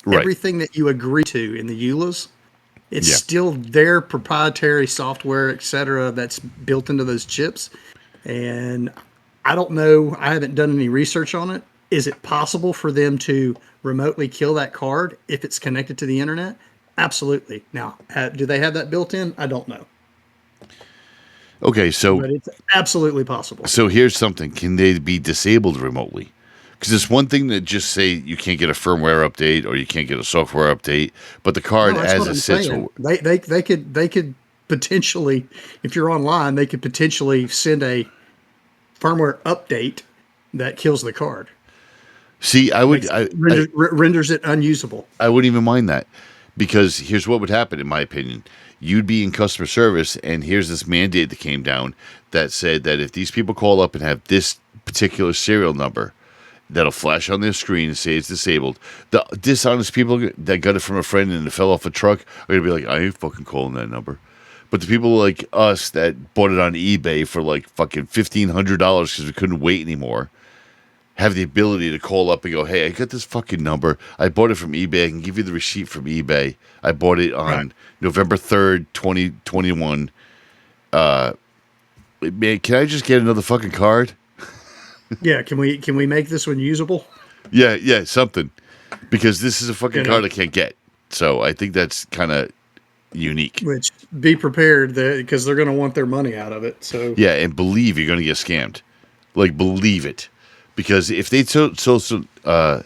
Right. everything that you agree to in the EULAs, it's Yeah. still their proprietary software, etc., that's built into those chips. And I don't know. I haven't done any research on it. Is it possible for them to remotely kill that card if it's connected to the internet? Absolutely. Now, do they have that built in? I don't know. Okay, so But it's absolutely possible. so here's something. Can they be disabled remotely? Because it's one thing to just say you can't get a firmware update or you can't get a software update, but the card No, that's as what it I'm sits saying. They could potentially, if you're online, they could potentially send a firmware update that kills the card. See, Renders it unusable. I wouldn't even mind that, because here's what would happen, in my opinion. You'd be in customer service, and here's this mandate that came down that said that if these people call up and have this particular serial number, that'll flash on their screen and say it's disabled. The dishonest people that got it from a friend and it fell off a truck are going to be like, I ain't fucking calling that number. But the people like us that bought it on eBay for like fucking $1,500 because we couldn't wait anymore have the ability to call up and go, hey, I got this fucking number. I bought it from eBay. I can give you the receipt from eBay. I bought it on November 3rd, 2021. Man, can I just get another fucking card? Yeah, can we make this one usable? Yeah, something. Because this is a fucking card I can't get. So I think that's kind of unique. Which, be prepared because they're going to want their money out of it. So Yeah, and believe you're going to get scammed. Like, believe it. Because if they stole an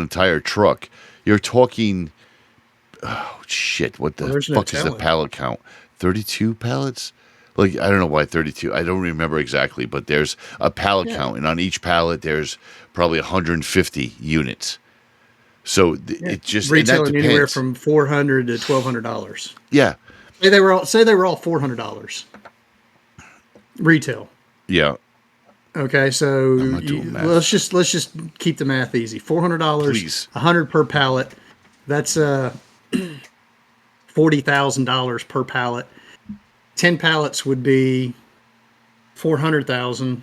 entire truck, you're talking, oh, shit, what the fuck is the pallet count? 32 pallets? Like, I don't know why 32. I don't remember exactly, but there's a pallet count, and on each pallet, there's probably 150 units. So it just retailing anywhere from $400 to $1,200. Yeah. Say they were all $400 retail. Yeah. Okay, so let's just keep the math easy. $400, Please. $100 per pallet. That's $40,000 per pallet. 10 pallets would be $400,000.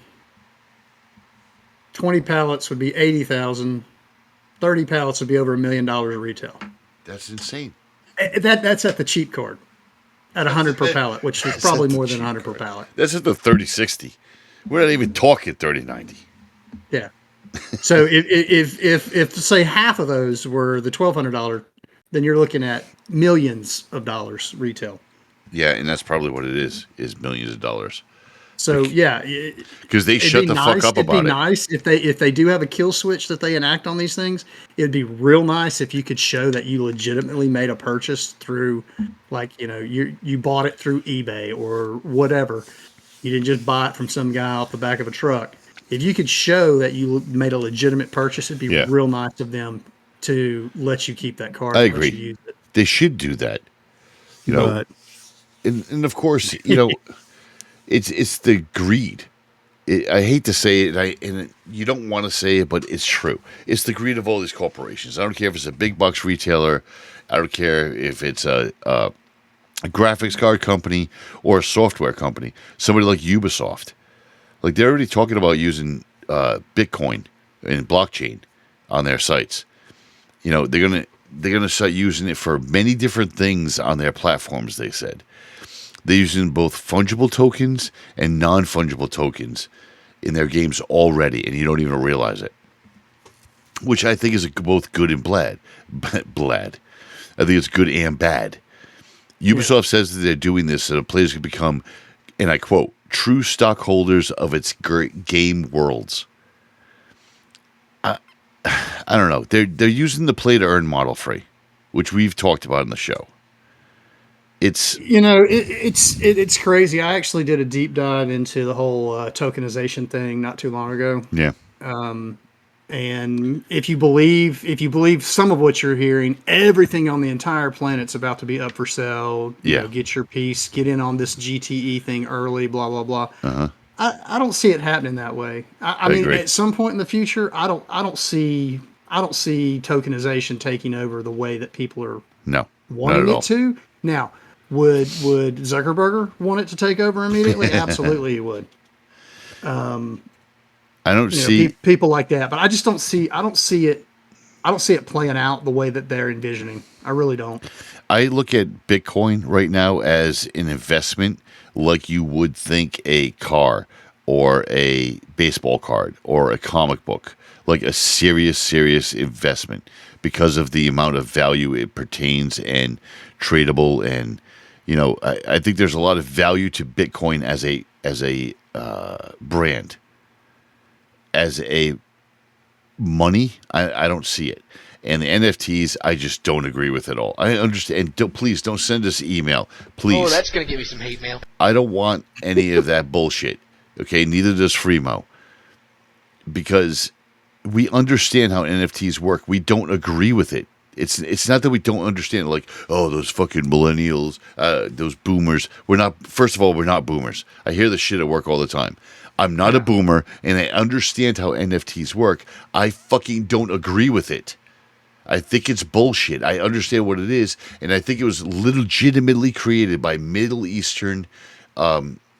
20 pallets would be $80,000. 30 pallets would be over $1 million retail. That's insane. That's at the cheap card. At 100 per pallet, which is probably more than 100 per pallet. That's at the 3060. We're not even talking 3090. Yeah. So if say half of those were the $1,200, then you're looking at millions of dollars retail. Yeah, and that's probably what it is millions of dollars. So yeah, because they shut the fuck up about it. It'd be nice if they do have a kill switch that they enact on these things. It'd be real nice if you could show that you legitimately made a purchase through, like, you bought it through eBay or whatever. You didn't just buy it from some guy off the back of a truck. If you could show that you made a legitimate purchase, it'd be real nice of them to let you keep that card. I agree. They should do that. And of course, it's the greed. I hate to say it, and you don't want to say it, but it's true. It's the greed of all these corporations. I don't care if it's a big box retailer. I don't care if it's a graphics card company or a software company. Somebody like Ubisoft. Like, they're already talking about using Bitcoin and blockchain on their sites. They're gonna start using it for many different things on their platforms. They said they're using both fungible tokens and non-fungible tokens in their games already, and you don't even realize it. Which I think is both good and bad. I think it's good and bad. Ubisoft says that they're doing this so the players can become, and I quote, true stockholders of its game worlds. I don't know. They're using the play to earn model free, which we've talked about in the show. It's it's crazy. I actually did a deep dive into the whole tokenization thing not too long ago. yeah. And if you believe some of what you're hearing, everything on the entire planet's about to be up for sale. You know, get your piece, get in on this GTE thing early, blah blah blah. I don't see it happening that way. I mean, agree. at some point in the future, I don't see tokenization taking over the way that people are No, wanting not at it all. to. Now, would Zuckerberg want it to take over immediately? Absolutely, he would. I don't see. People like that, but I just don't see. I don't see it playing out the way that they're envisioning. I really don't. I look at Bitcoin right now as an investment, like you would think a car or a baseball card or a comic book, like a serious investment because of the amount of value it pertains and tradable. And I think there's a lot of value to Bitcoin as a brand. As a money, I don't see it. And the NFTs, I just don't agree with at all. I understand. Please don't send us email. Please. Oh, that's going to give me some hate mail. I don't want any of that bullshit. Okay? Neither does Freemo. Because we understand how NFTs work. We don't agree with it. It's not that we don't understand it, like, oh, those fucking millennials, those boomers. First of all, we're not boomers. I hear this shit at work all the time. I'm not a boomer, and I understand how NFTs work. I fucking don't agree with it. I think it's bullshit. I understand what it is, and I think it was legitimately created by Middle Eastern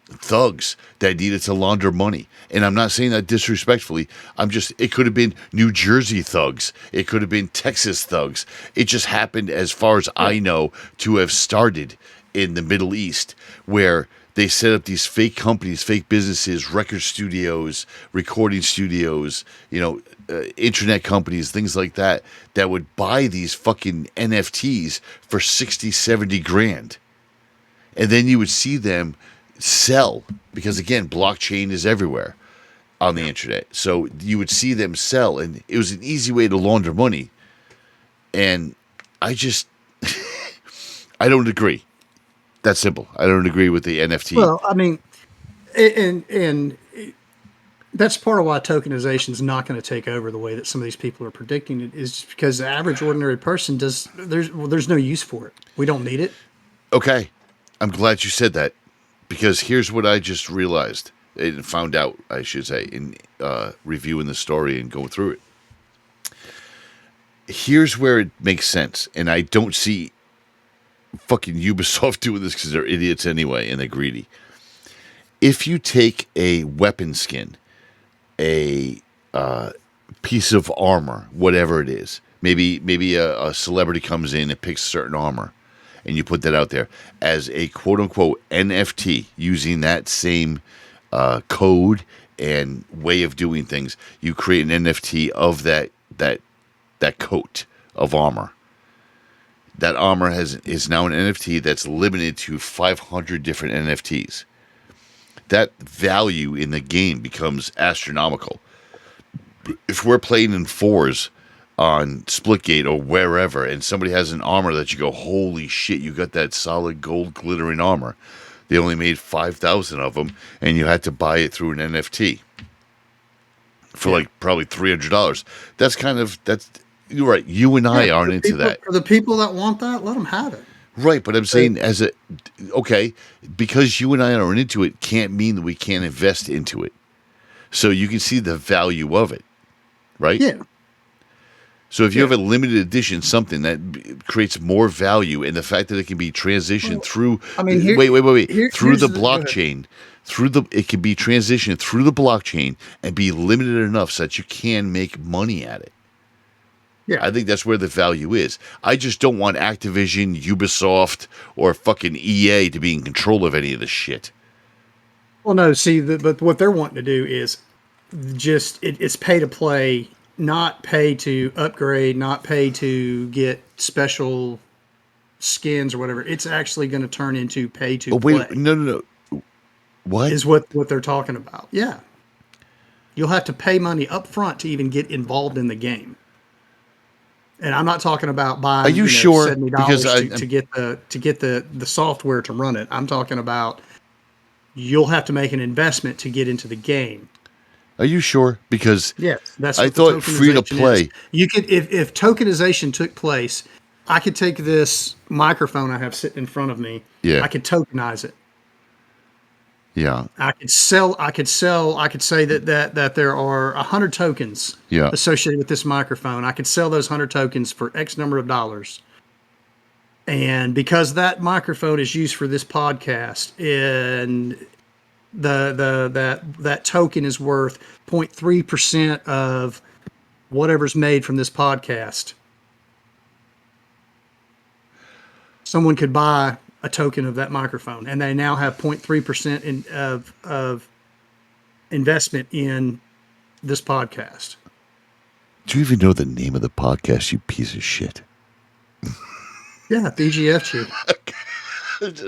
thugs that needed to launder money. And I'm not saying that disrespectfully. It could have been New Jersey thugs. It could have been Texas thugs. It just happened, as far as I know, to have started in the Middle East, where they set up these fake companies, fake businesses, record studios, recording studios, internet companies, things like that would buy these fucking NFTs for 60, 70 grand. And then you would see them sell, because again, blockchain is everywhere on the internet. So you would see them sell, and it was an easy way to launder money. And I just, I don't agree. That's simple. I don't agree with the NFT. Well, I mean, and that's part of why tokenization is not going to take over the way that some of these people are predicting it, is because the average ordinary person there's no use for it. We don't need it. Okay. I'm glad you said that, because here's what I just realized and found out, I should say, in reviewing the story and going through it. Here's where it makes sense, and I don't see fucking Ubisoft doing this because they're idiots anyway and they're greedy. If you take a weapon skin, a piece of armor, whatever it is, maybe a celebrity comes in and picks certain armor, and you put that out there as a quote-unquote NFT using that same code and way of doing things, you create an NFT of that coat of armor. That armor is now an NFT that's limited to 500 different NFTs. That value in the game becomes astronomical. If we're playing in fours on Splitgate or wherever, and somebody has an armor that you go, holy shit, you got that solid gold glittering armor. They only made 5,000 of them, and you had to buy it through an NFT for like probably $300. You're right. You and I aren't into that. For the people that want that, let them have it. Right, but I'm saying because you and I aren't into it, can't mean that we can't invest into it. So you can see the value of it, right? Yeah. So if you have a limited edition, something that creates more value, and the fact that it can be transitioned through, through the blockchain, it can be transitioned through the blockchain and be limited enough so that you can make money at it. Yeah. I think that's where the value is. I just don't want Activision, Ubisoft, or fucking EA to be in control of any of this shit. Well, no, see, but what they're wanting to do is just, it's pay to play, not pay to upgrade, not pay to get special skins or whatever. It's actually going to turn into pay to play. Wait, no. What? Is what they're talking about. Yeah. You'll have to pay money up front to even get involved in the game. And I'm not talking about buying. Are you sure? $70 Because to get the software to run it. I'm talking about you'll have to make an investment to get into the game. Are you sure? Because Yes, that's. I What thought the free to tokenization play. is. You could, if tokenization took place, I could take this microphone I have sitting in front of me. Yeah. I could tokenize it. Yeah. I could say that there are 100 tokens Yeah. associated with this microphone. I could sell those 100 tokens for X number of dollars. And because that microphone is used for this podcast, and that token is worth 0.3% of whatever's made from this podcast, someone could buy a token of that microphone, and they now have 0.3% of investment in this podcast. Do you even know the name of the podcast, you piece of shit? Yeah, BGFG.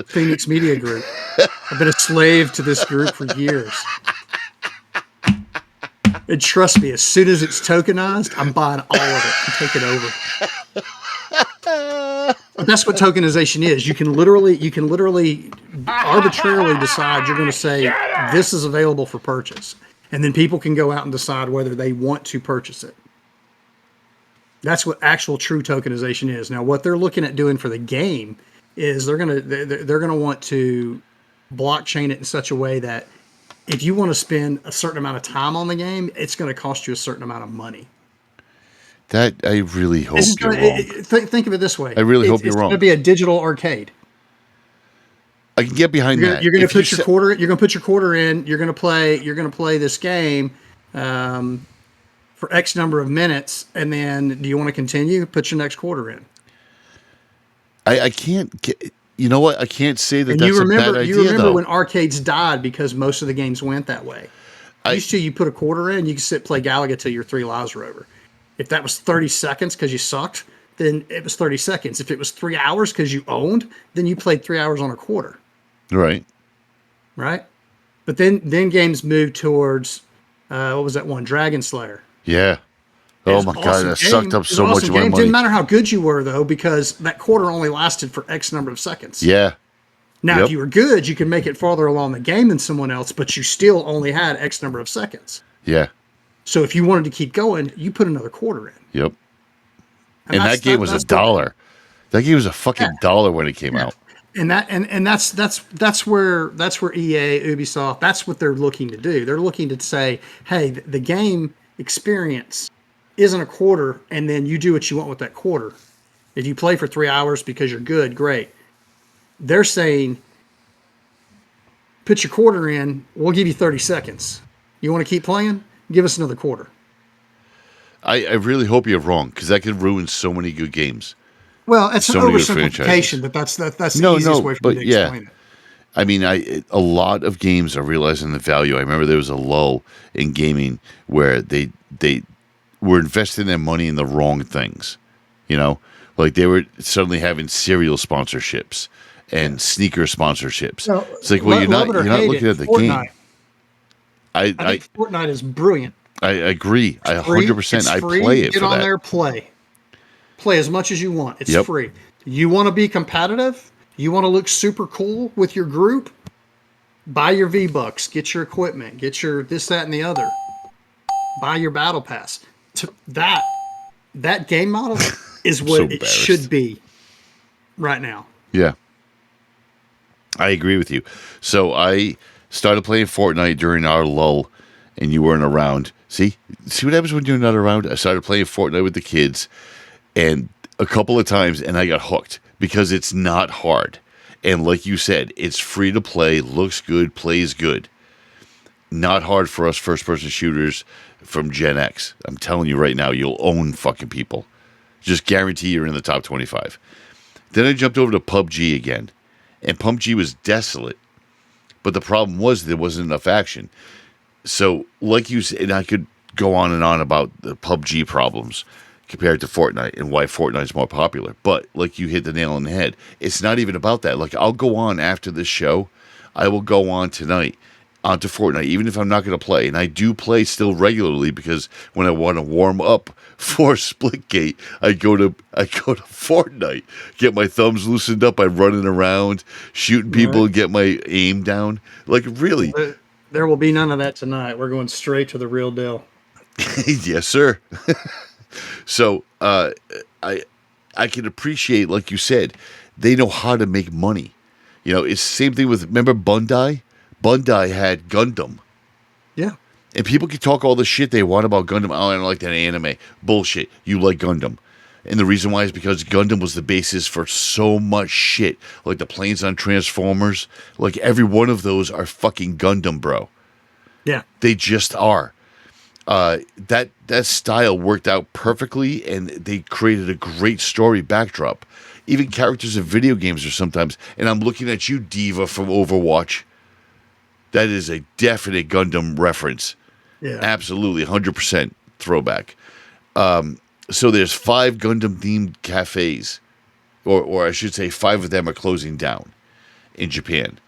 Phoenix Media Group. I've been a slave to this group for years. And trust me, as soon as it's tokenized, I'm buying all of it and taking over. That's what tokenization is. You can literally arbitrarily decide you're going to say this is available for purchase, and then people can go out and decide whether they want to purchase it. That's what actual true tokenization is. Now, what they're looking at doing for the game is they're gonna want to blockchain it in such a way that if you want to spend a certain amount of time on the game, it's going to cost you a certain amount of money. That I really hope you're wrong. Think of it this way. I really hope you're It's wrong. going to be a digital arcade. I can get behind that. You're going If to put you your quarter. You're going to put your quarter in. You're going to play this game for X number of minutes, and then do you want to continue? Put your next quarter in. I can't get. You know what? I can't say that And that's a bad idea. You remember though. when arcades died because most of the games went that way. Used to, you put a quarter in, you could sit play Galaga till your 3 lives were over. If that was 30 seconds because you sucked, then it was 30 seconds. If it was 3 hours because you owned, then you played 3 hours on a quarter. Right. Right. But then games moved towards what was that one? Dragon Slayer. Yeah. Oh my God, that sucked up so much of my money. Didn't matter how good you were though, because that quarter only lasted for X number of seconds. Yeah. Now, if you were good, you could make it farther along the game than someone else, but you still only had X number of seconds. Yeah. So if you wanted to keep going, you put another quarter in. Yep. And that game was $1. That game was a fucking $1 when it came out. And that's where EA, Ubisoft, that's what they're looking to do. They're looking to say, hey, the game experience isn't a quarter, and then you do what you want with that quarter. If you play for 3 hours because you're good, great. They're saying, put your quarter in, we'll give you 30 seconds. You want to keep playing? Give us another quarter. I really hope you're wrong, because that could ruin so many good games. Well, it's so an many good oversimplification, but that's the easiest way for me to explain it. I mean, a lot of games are realizing the value. I remember there was a lull in gaming where they were investing their money in the wrong things. You know, like they were suddenly having cereal sponsorships and sneaker sponsorships. No, it's like, well, you're not looking at the Fortnite. game. I think Fortnite is brilliant. I agree. I 100%. I free. play it Get for on that. there, play as much as you want. It's Yep. free. You want to be competitive? You want to look super cool with your group? Buy your V-Bucks, get your equipment, get your this, that, and the other. Buy your battle pass. That game model is what it should be right now. Yeah. I agree with you. So I started playing Fortnite during our lull, and you weren't around. See what happens when you're not around? I started playing Fortnite with the kids, and a couple of times, and I got hooked because it's not hard. And like you said, it's free to play, looks good, plays good. Not hard for us first-person shooters from Gen X. I'm telling you right now, you'll own fucking people. Just guarantee you're in the top 25. Then I jumped over to PUBG again. And PUBG was desolate. But the problem was there wasn't enough action. So, like you said, and I could go on and on about the PUBG problems compared to Fortnite and why Fortnite's more popular. But, like you hit the nail on the head, it's not even about that. Like, I'll go on after this show. I will go on tonight onto Fortnite, even if I'm not going to play. And I do play still regularly because when I want to warm up for Splitgate, I go to Fortnite, get my thumbs loosened up by running around, shooting people, and get my aim down. Like, really? There will be none of that tonight. We're going straight to the real deal. Yes, sir. So I can appreciate, like you said, they know how to make money. You know, it's the same thing with, remember Bandai? Bandai had Gundam. Yeah. And people can talk all the shit they want about Gundam. Oh, I don't like that anime. Bullshit. You like Gundam. And the reason why is because Gundam was the basis for so much shit. Like the planes on Transformers. Like every one of those are fucking Gundam, bro. Yeah. They just are. That style worked out perfectly, and they created a great story backdrop. Even characters in video games are sometimes, and I'm looking at you, Diva from Overwatch. That is a definite Gundam reference. Yeah. Absolutely, 100% throwback. So there's 5 Gundam-themed cafes, or I should say 5 of them are closing down in Japan.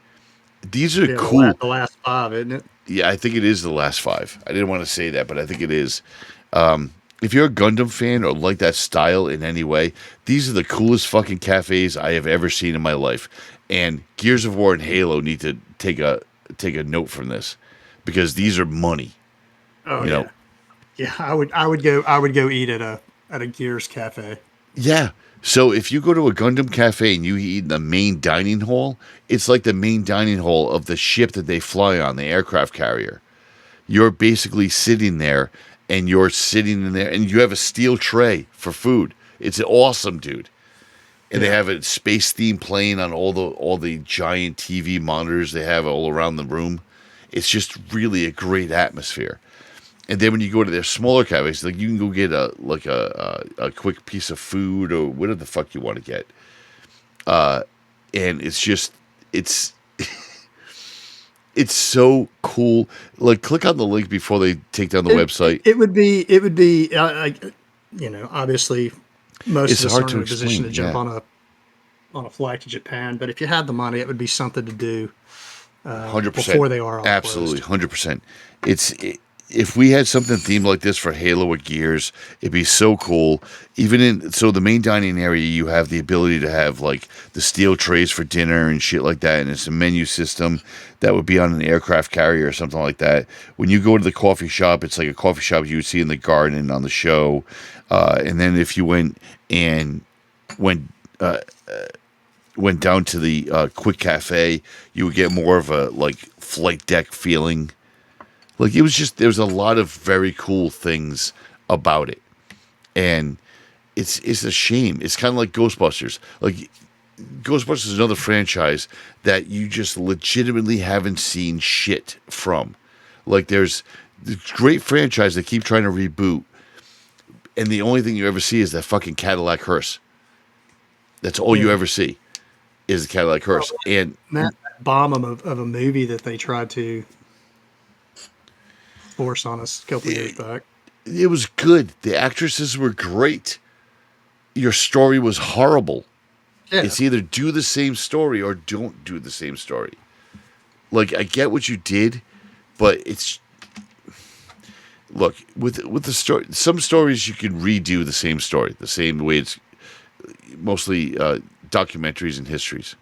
These are cool. The last 5, isn't it? Yeah, I think it is the last 5. I didn't want to say that, but I think it is. If you're a Gundam fan or like that style in any way, these are the coolest fucking cafes I have ever seen in my life. And Gears of War and Halo need to take a note from this, because these are money. Oh, you know? Yeah, I would go eat at a Gears cafe. Yeah. So if you go to a Gundam cafe and you eat in the main dining hall, it's like the main dining hall of the ship that they fly on, the aircraft carrier. You're basically sitting there, and you're sitting in there, and you have a steel tray for food. It's awesome, dude. And they have a space theme playing on all the giant TV monitors they have all around the room. It's just really a great atmosphere. And then when you go to their smaller cafes, like you can go get a quick piece of food or whatever the fuck you want to get. And it's just it's so cool. Like, click on the link before they take down the website. It would be obviously most It's of us hard aren't to in a position explain, to jump on a flight to Japan. But if you had the money, it would be something to do. 100%. Before they are all absolutely closed. 100%. If we had something themed like this for Halo or Gears, it'd be so cool. So the main dining area, you have the ability to have like the steel trays for dinner and shit like that, and it's a menu system that would be on an aircraft carrier or something like that. When you go to the coffee shop, it's like a coffee shop you would see in the garden on the show. And then if you went down to the quick cafe, you would get more of a like flight deck feeling. Like, it was just, there's a lot of very cool things about it. And it's a shame. It's kind of like Ghostbusters. Like, Ghostbusters is another franchise that you just legitimately haven't seen shit from. Like, there's this great franchise they keep trying to reboot, and the only thing you ever see is that fucking Cadillac hearse. That's all you ever see is the Cadillac hearse. And that bomb of a movie that they tried to force on us a couple of years back. It was good. The actresses were great. Your story was horrible. Yeah. It's either do the same story or don't do the same story. Like, I get what you did, but it's... Look, with the story, some stories you can redo the same story, the same way it's mostly documentaries and histories.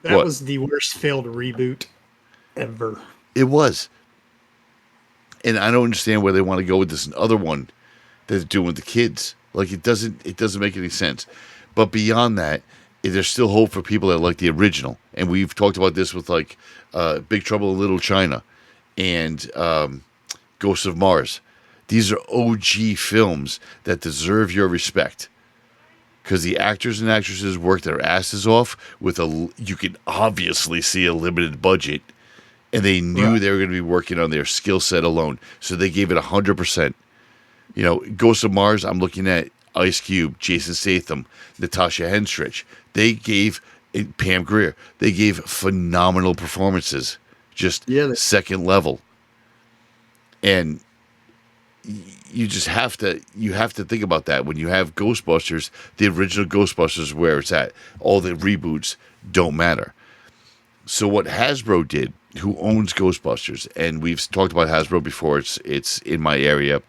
That was the worst failed reboot ever. It was. And I don't understand where they want to go with this other one that they're doing with the kids. Like, it doesn't make any sense. But beyond that, there's still hope for people that like the original. And we've talked about this with like Big Trouble in Little China and Ghosts of Mars. These are OG films that deserve your respect. Because the actors and actresses worked their asses off with you can obviously see a limited budget. And they knew they were going to be working on their skill set alone. So they gave it 100%. You know, Ghost of Mars, I'm looking at Ice Cube, Jason Statham, Natasha Henstridge. They gave, Pam Grier, they gave phenomenal performances. Just second level. And you just have to think about that. When you have Ghostbusters, the original Ghostbusters, where it's at. All the reboots don't matter. So what Hasbro did, who owns Ghostbusters, and we've talked about Hasbro before, it's in my area.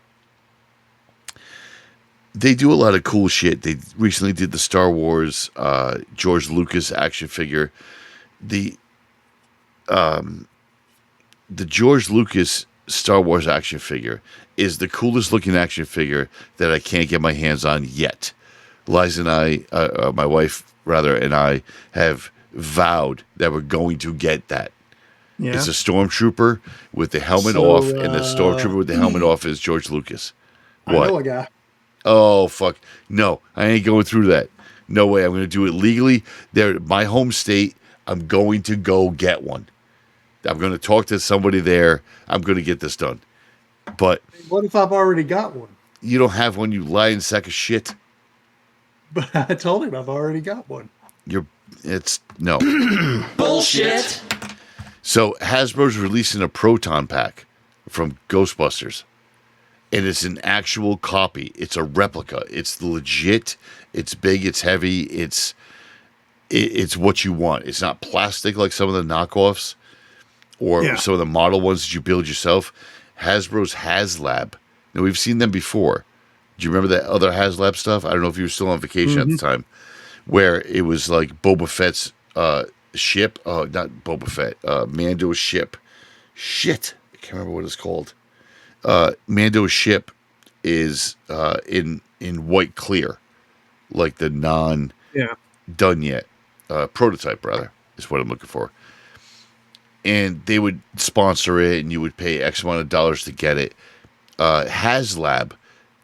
They do a lot of cool shit. They recently did the Star Wars George Lucas action figure. The George Lucas Star Wars action figure is the coolest looking action figure that I can't get my hands on yet. Liza and I, my wife rather, and I have vowed that we're going to get that. Yeah. It's a stormtrooper with the helmet off, and the stormtrooper with the helmet off is George Lucas. What? I know a guy. Oh, fuck. No, I ain't going through that. No way. I'm going to do it legally. They're my home state. I'm going to go get one. I'm going to talk to somebody there. I'm going to get this done. But What if I've already got one? you don't have one, you lying sack of shit. But I told him I've already got one. No. Bullshit. So Hasbro's releasing a Proton pack from Ghostbusters. And it's an actual copy. It's a replica. It's legit. It's big. It's heavy. It's what you want. It's not plastic like some of the knockoffs or some of the model ones that you build yourself. Hasbro's HasLab. Now, we've seen them before. Do you remember that other HasLab stuff? I don't know if you were still on vacation at the time, where it was like Boba Fett's ship. Oh, not Boba Fett. Mando's ship. Shit. I can't remember what it's called. Mando's ship is in white clear, like the done yet prototype, rather, is what I'm looking for. And they would sponsor it, and you would pay X amount of dollars to get it. HasLab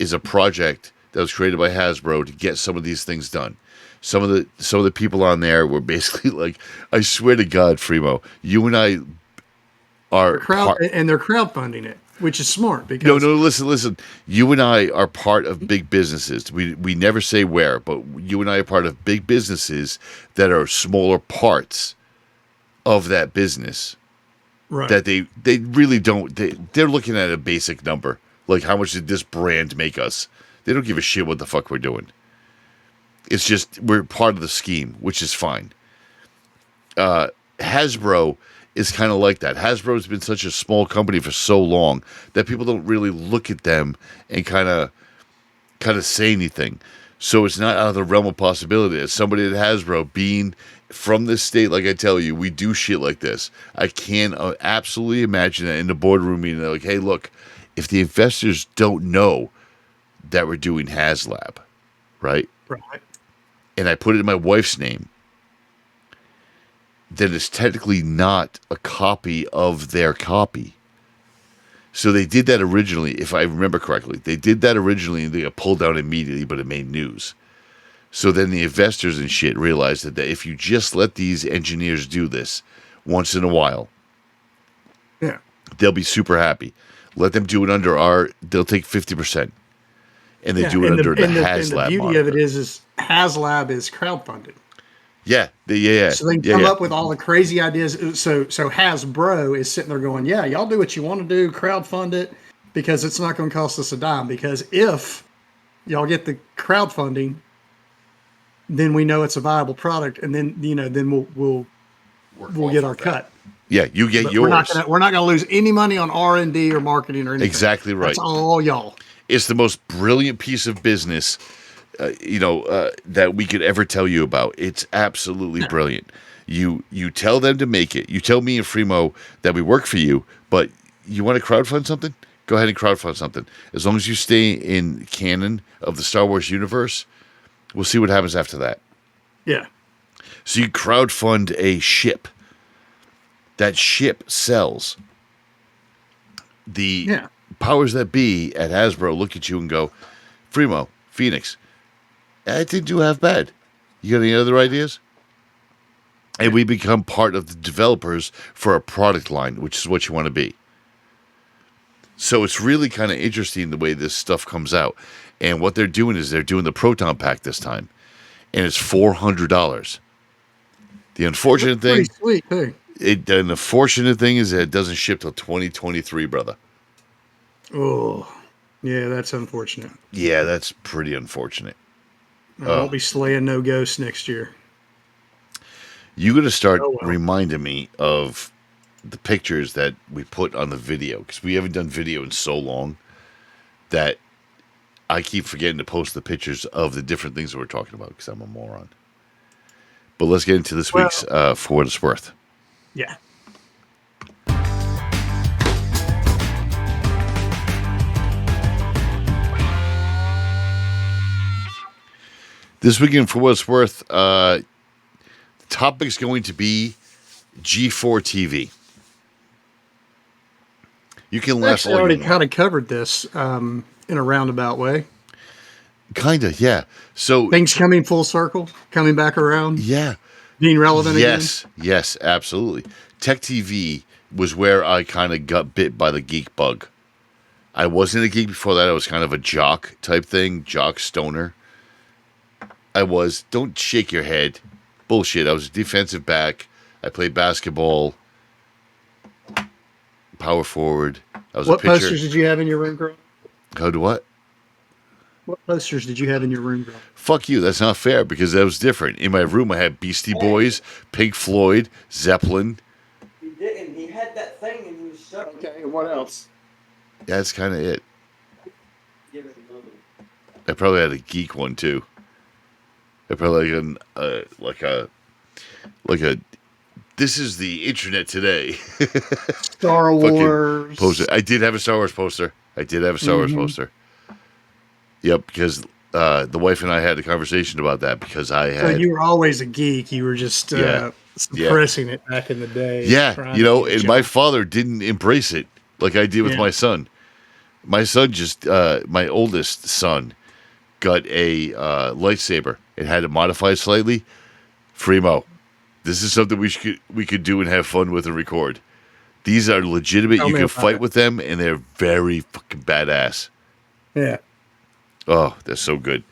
is a project that was created by Hasbro to get some of these things done. Some of the people on there were basically like, I swear to God, Fremo, you and I are and they're crowdfunding it. Which is smart because no, listen. You and I are part of big businesses. We never say where, but you and I are part of big businesses that are smaller parts of that business. Right. That they really don't. They're looking at a basic number, like how much did this brand make us? They don't give a shit what the fuck we're doing. It's just we're part of the scheme, which is fine. Hasbro is kind of like that. Hasbro's been such a small company for so long that people don't really look at them and kind of say anything. So it's not out of the realm of possibility. As somebody at Hasbro, being from this state, like I tell you, we do shit like this. I can absolutely imagine that in the boardroom meeting, they're like, hey, look, if the investors don't know that we're doing HasLab, right? Right. And I put it in my wife's name, then it's technically not a copy of their copy. So they did that originally, if I remember correctly. They did that originally and they got pulled down immediately, but it made news. So then the investors and shit realized that if you just let these engineers do this once in a while, they'll be super happy. Let them do it under they'll take 50%. And they do it under the HasLab. And the beauty moniker. of it is HasLab is crowdfunded. Yeah. So they can come up with all the crazy ideas. So Hasbro is sitting there going, yeah, y'all do what you want to do, crowdfund it, because it's not going to cost us a dime. Because if y'all get the crowdfunding, then we know it's a viable product, and then we'll get our cut. Yeah, you get yours. We're not going to lose any money on R&D or marketing or anything. Exactly right. That's all y'all. It's the most brilliant piece of business that we could ever tell you about. It's absolutely brilliant. You tell them to make it. You tell me and Fremo that we work for you, but you want to crowdfund something? Go ahead and crowdfund something. As long as you stay in canon of the Star Wars universe, we'll see what happens after that. Yeah. So you crowdfund a ship. That ship sells. The powers that be at Hasbro look at you and go, Fremo, Phoenix, I didn't do half bad. You got any other ideas? And we become part of the developers for a product line, which is what you want to be. So it's really kind of interesting the way this stuff comes out. And what they're doing is they're doing the Proton Pack this time. And it's $400. The unfortunate thing... Sweet thing. The unfortunate thing is that it doesn't ship till 2023, brother. Oh, yeah, that's unfortunate. Yeah, that's pretty unfortunate. I won't be slaying no ghosts next year. You got to start Oh, well. reminding me of the pictures that we put on the video, because we haven't done video in so long that I keep forgetting to post the pictures of the different things that we're talking about because I'm a moron. But let's get into this week's For What It's Worth. Yeah. This weekend, For What It's Worth, the topic's going to be G4 TV. You can laugh Actually, I all already you want. kind of covered this in a roundabout way. Kind of, yeah. So Things coming full circle, coming back around, yeah, being relevant again. yes, absolutely. Tech TV was where I kind of got bit by the geek bug. I wasn't a geek before that. I was kind of a jock type thing, jock stoner. I was. Don't shake your head. Bullshit. I was a defensive back. I played basketball, power forward. I was What a pitcher. posters did you have in your room, girl? How do what? What posters did you have in your room, girl? Fuck you. That's not fair because that was different. In my room, I had Beastie Boys, Pink Floyd, Zeppelin. He didn't. He had that thing and he was so. Okay, and what else? That's kind of it. Give it a little. I probably had a geek one too. I probably had like a. This is the internet today. Star Wars poster. I did have a Star Wars poster. Poster. Yep, because the wife and I had a conversation about that because I had. So you were always a geek. You were just suppressing it back in the day. Yeah, trying you know, to and get my father didn't embrace it like I did with my son. My son just, my oldest son, got a lightsaber. It had it modified slightly. Fremo, this is something we could do and have fun with and record. These are legitimate. Tell you me can about fight it. with them, and they're very fucking badass. Yeah. Oh, they're so good.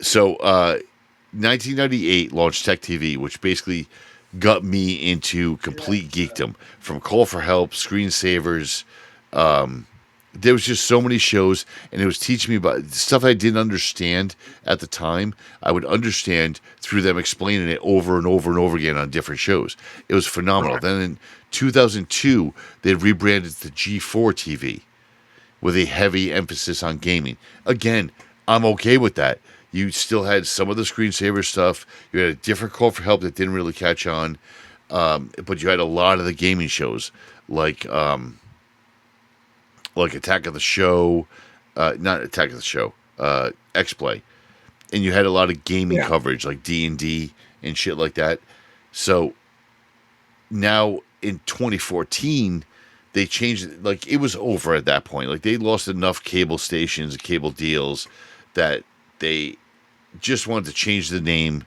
So, 1998 launched Tech TV, which basically got me into complete geekdom. From Call for Help, Screensavers. There was just so many shows, and it was teaching me about stuff I didn't understand at the time. I would understand through them explaining it over and over and over again on different shows. It was phenomenal. Right. Then in 2002, they rebranded to G4 TV with a heavy emphasis on gaming. Again, I'm okay with that. You still had some of the Screensaver stuff. You had a different Call for Help that didn't really catch on, but you had a lot of the gaming shows like Attack of the Show, not Attack of the Show, X-Play, and you had a lot of gaming coverage like D&D and shit like that. So now in 2014. They changed it. Like, it was over at that point. Like, they lost enough cable stations and cable deals that they just wanted to change the name.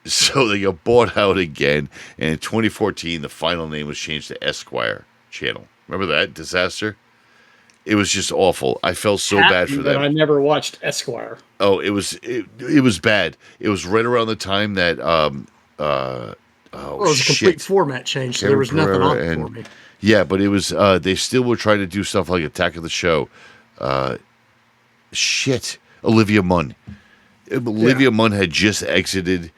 So they got bought out again. And in 2014, the final name was changed to Esquire Channel. Remember that disaster? It was just awful. I felt so bad for them. I never watched Esquire. Oh, it was bad. It was right around the time that it was a complete format change, so there was nothing on it for me. Yeah, but it was they still were trying to do stuff like Attack of the Show. Olivia Munn. Olivia Munn had just exited,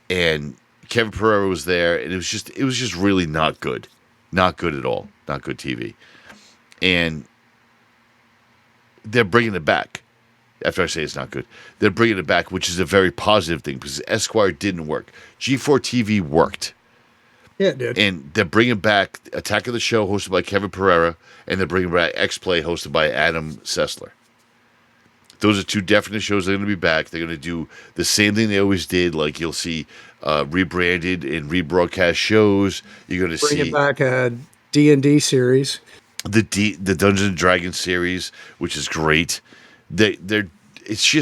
and Kevin Pereira was there, and it was just really not good. Not good at all. Not good TV. And they're bringing it back. After I say it's not good, they're bringing it back, which is a very positive thing because Esquire didn't work. G4 TV worked. Yeah, it did. And they're bringing back Attack of the Show, hosted by Kevin Pereira, and they're bringing back X-Play, hosted by Adam Sessler. Those are two definite shows that are going to be back. They're going to do the same thing they always did. Like, you'll see rebranded and rebroadcast shows. You're going to see... Bringing back a D&D series. The Dungeons and Dragons series, which is great. It's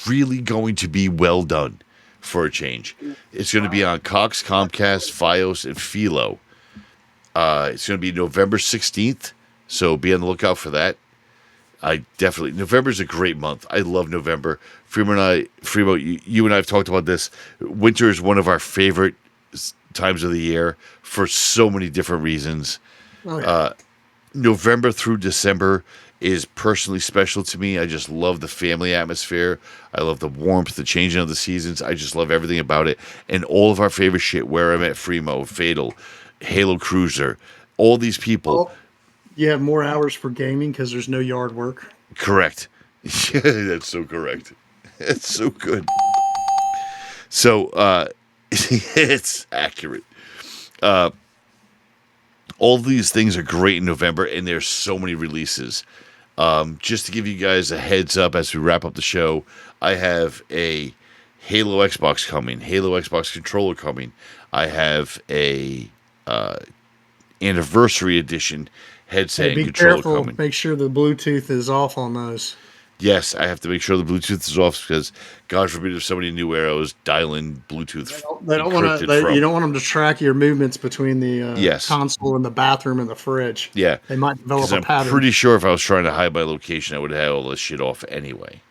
really going to be well done. For a change. It's going to be on Cox, Comcast, Fios, and Philo. It's going to be November 16th, so be on the lookout for that. November is a great month. I love November. Fremo, you and I have talked about this. Winter is one of our favorite times of the year for so many different reasons. Oh, yeah. November through December is personally special to me. I just love the family atmosphere. I love the warmth, the changing of the seasons. I just love everything about it. And all of our favorite shit, Where I Met Fremo, Fatal, Halo Cruiser, all these people. Oh, you have more hours for gaming because there's no yard work. Correct. Yeah, that's so correct. That's so good. So, it's accurate. All these things are great in November, and there's so many releases. Just to give you guys a heads up as we wrap up the show, I have a Halo Xbox coming, Halo Xbox controller coming. I have a anniversary edition headset and Be controller careful. coming. Make sure the Bluetooth is off on those. Yes, I have to make sure the Bluetooth is off because, God forbid, if somebody in New Era was dialing Bluetooth, They don't want to. You don't want them to track your movements between the Yes. console and the bathroom and the fridge. Yeah, They might develop a I'm pattern. pretty sure if I was trying to hide my location, I would have all this shit off anyway.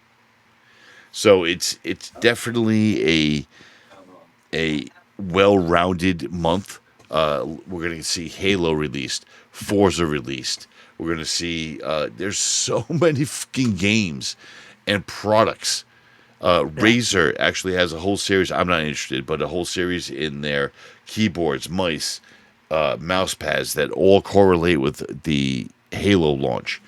So it's definitely a well-rounded month. We're going to see Halo released, Forza released. We're going to see there's so many fucking games and products. Razer actually has a whole series. I'm not interested, but a whole series in their keyboards, mice, mouse pads that all correlate with the Halo launch.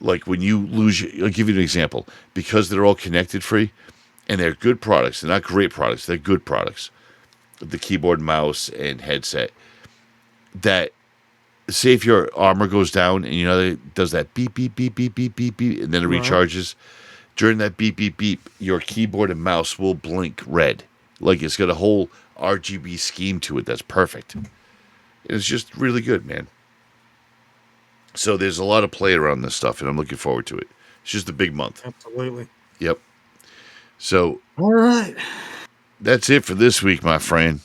Like when you lose, I'll give you an example. Because they're all connected free, and they're good products. They're not great products. They're good products. The keyboard, mouse, and headset. That, say if your armor goes down, and you know it does that beep, beep, beep, beep, beep, beep, beep, and then it recharges. During that beep, beep, beep, your keyboard and mouse will blink red. Like it's got a whole RGB scheme to it that's perfect. It's just really good, man. So there's a lot of play around this stuff, and I'm looking forward to it. It's just a big month. Absolutely. Yep. So, all right. That's it for this week, my friend.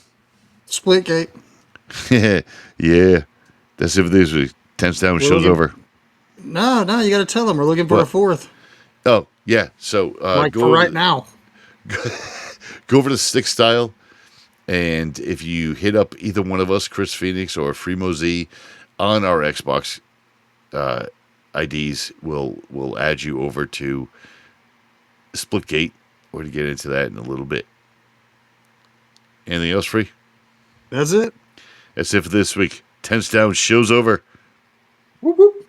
Splitgate. Yeah. That's it for this week. 10's down, show's over. No, you got to tell them we're looking for a fourth. Oh, yeah. So, for right now. Go over to Stick Style, and if you hit up either one of us, Chris Phoenix or Fremo Z, on our Xbox IDs, we'll add you over to Splitgate. We're going to get into that in a little bit. Anything else, Free? That's it. That's it for this week. 10's down, show's over. Whoop, whoop.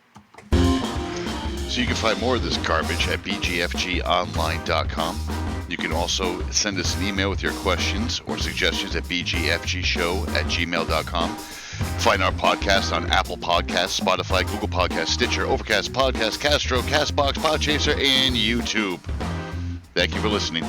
So you can find more of this garbage at bgfgonline.com. You can also send us an email with your questions or suggestions at bgfgshow@gmail.com. Find our podcast on Apple Podcasts, Spotify, Google Podcasts, Stitcher, Overcast Podcast, Castro, Castbox, Podchaser, and YouTube. Thank you for listening.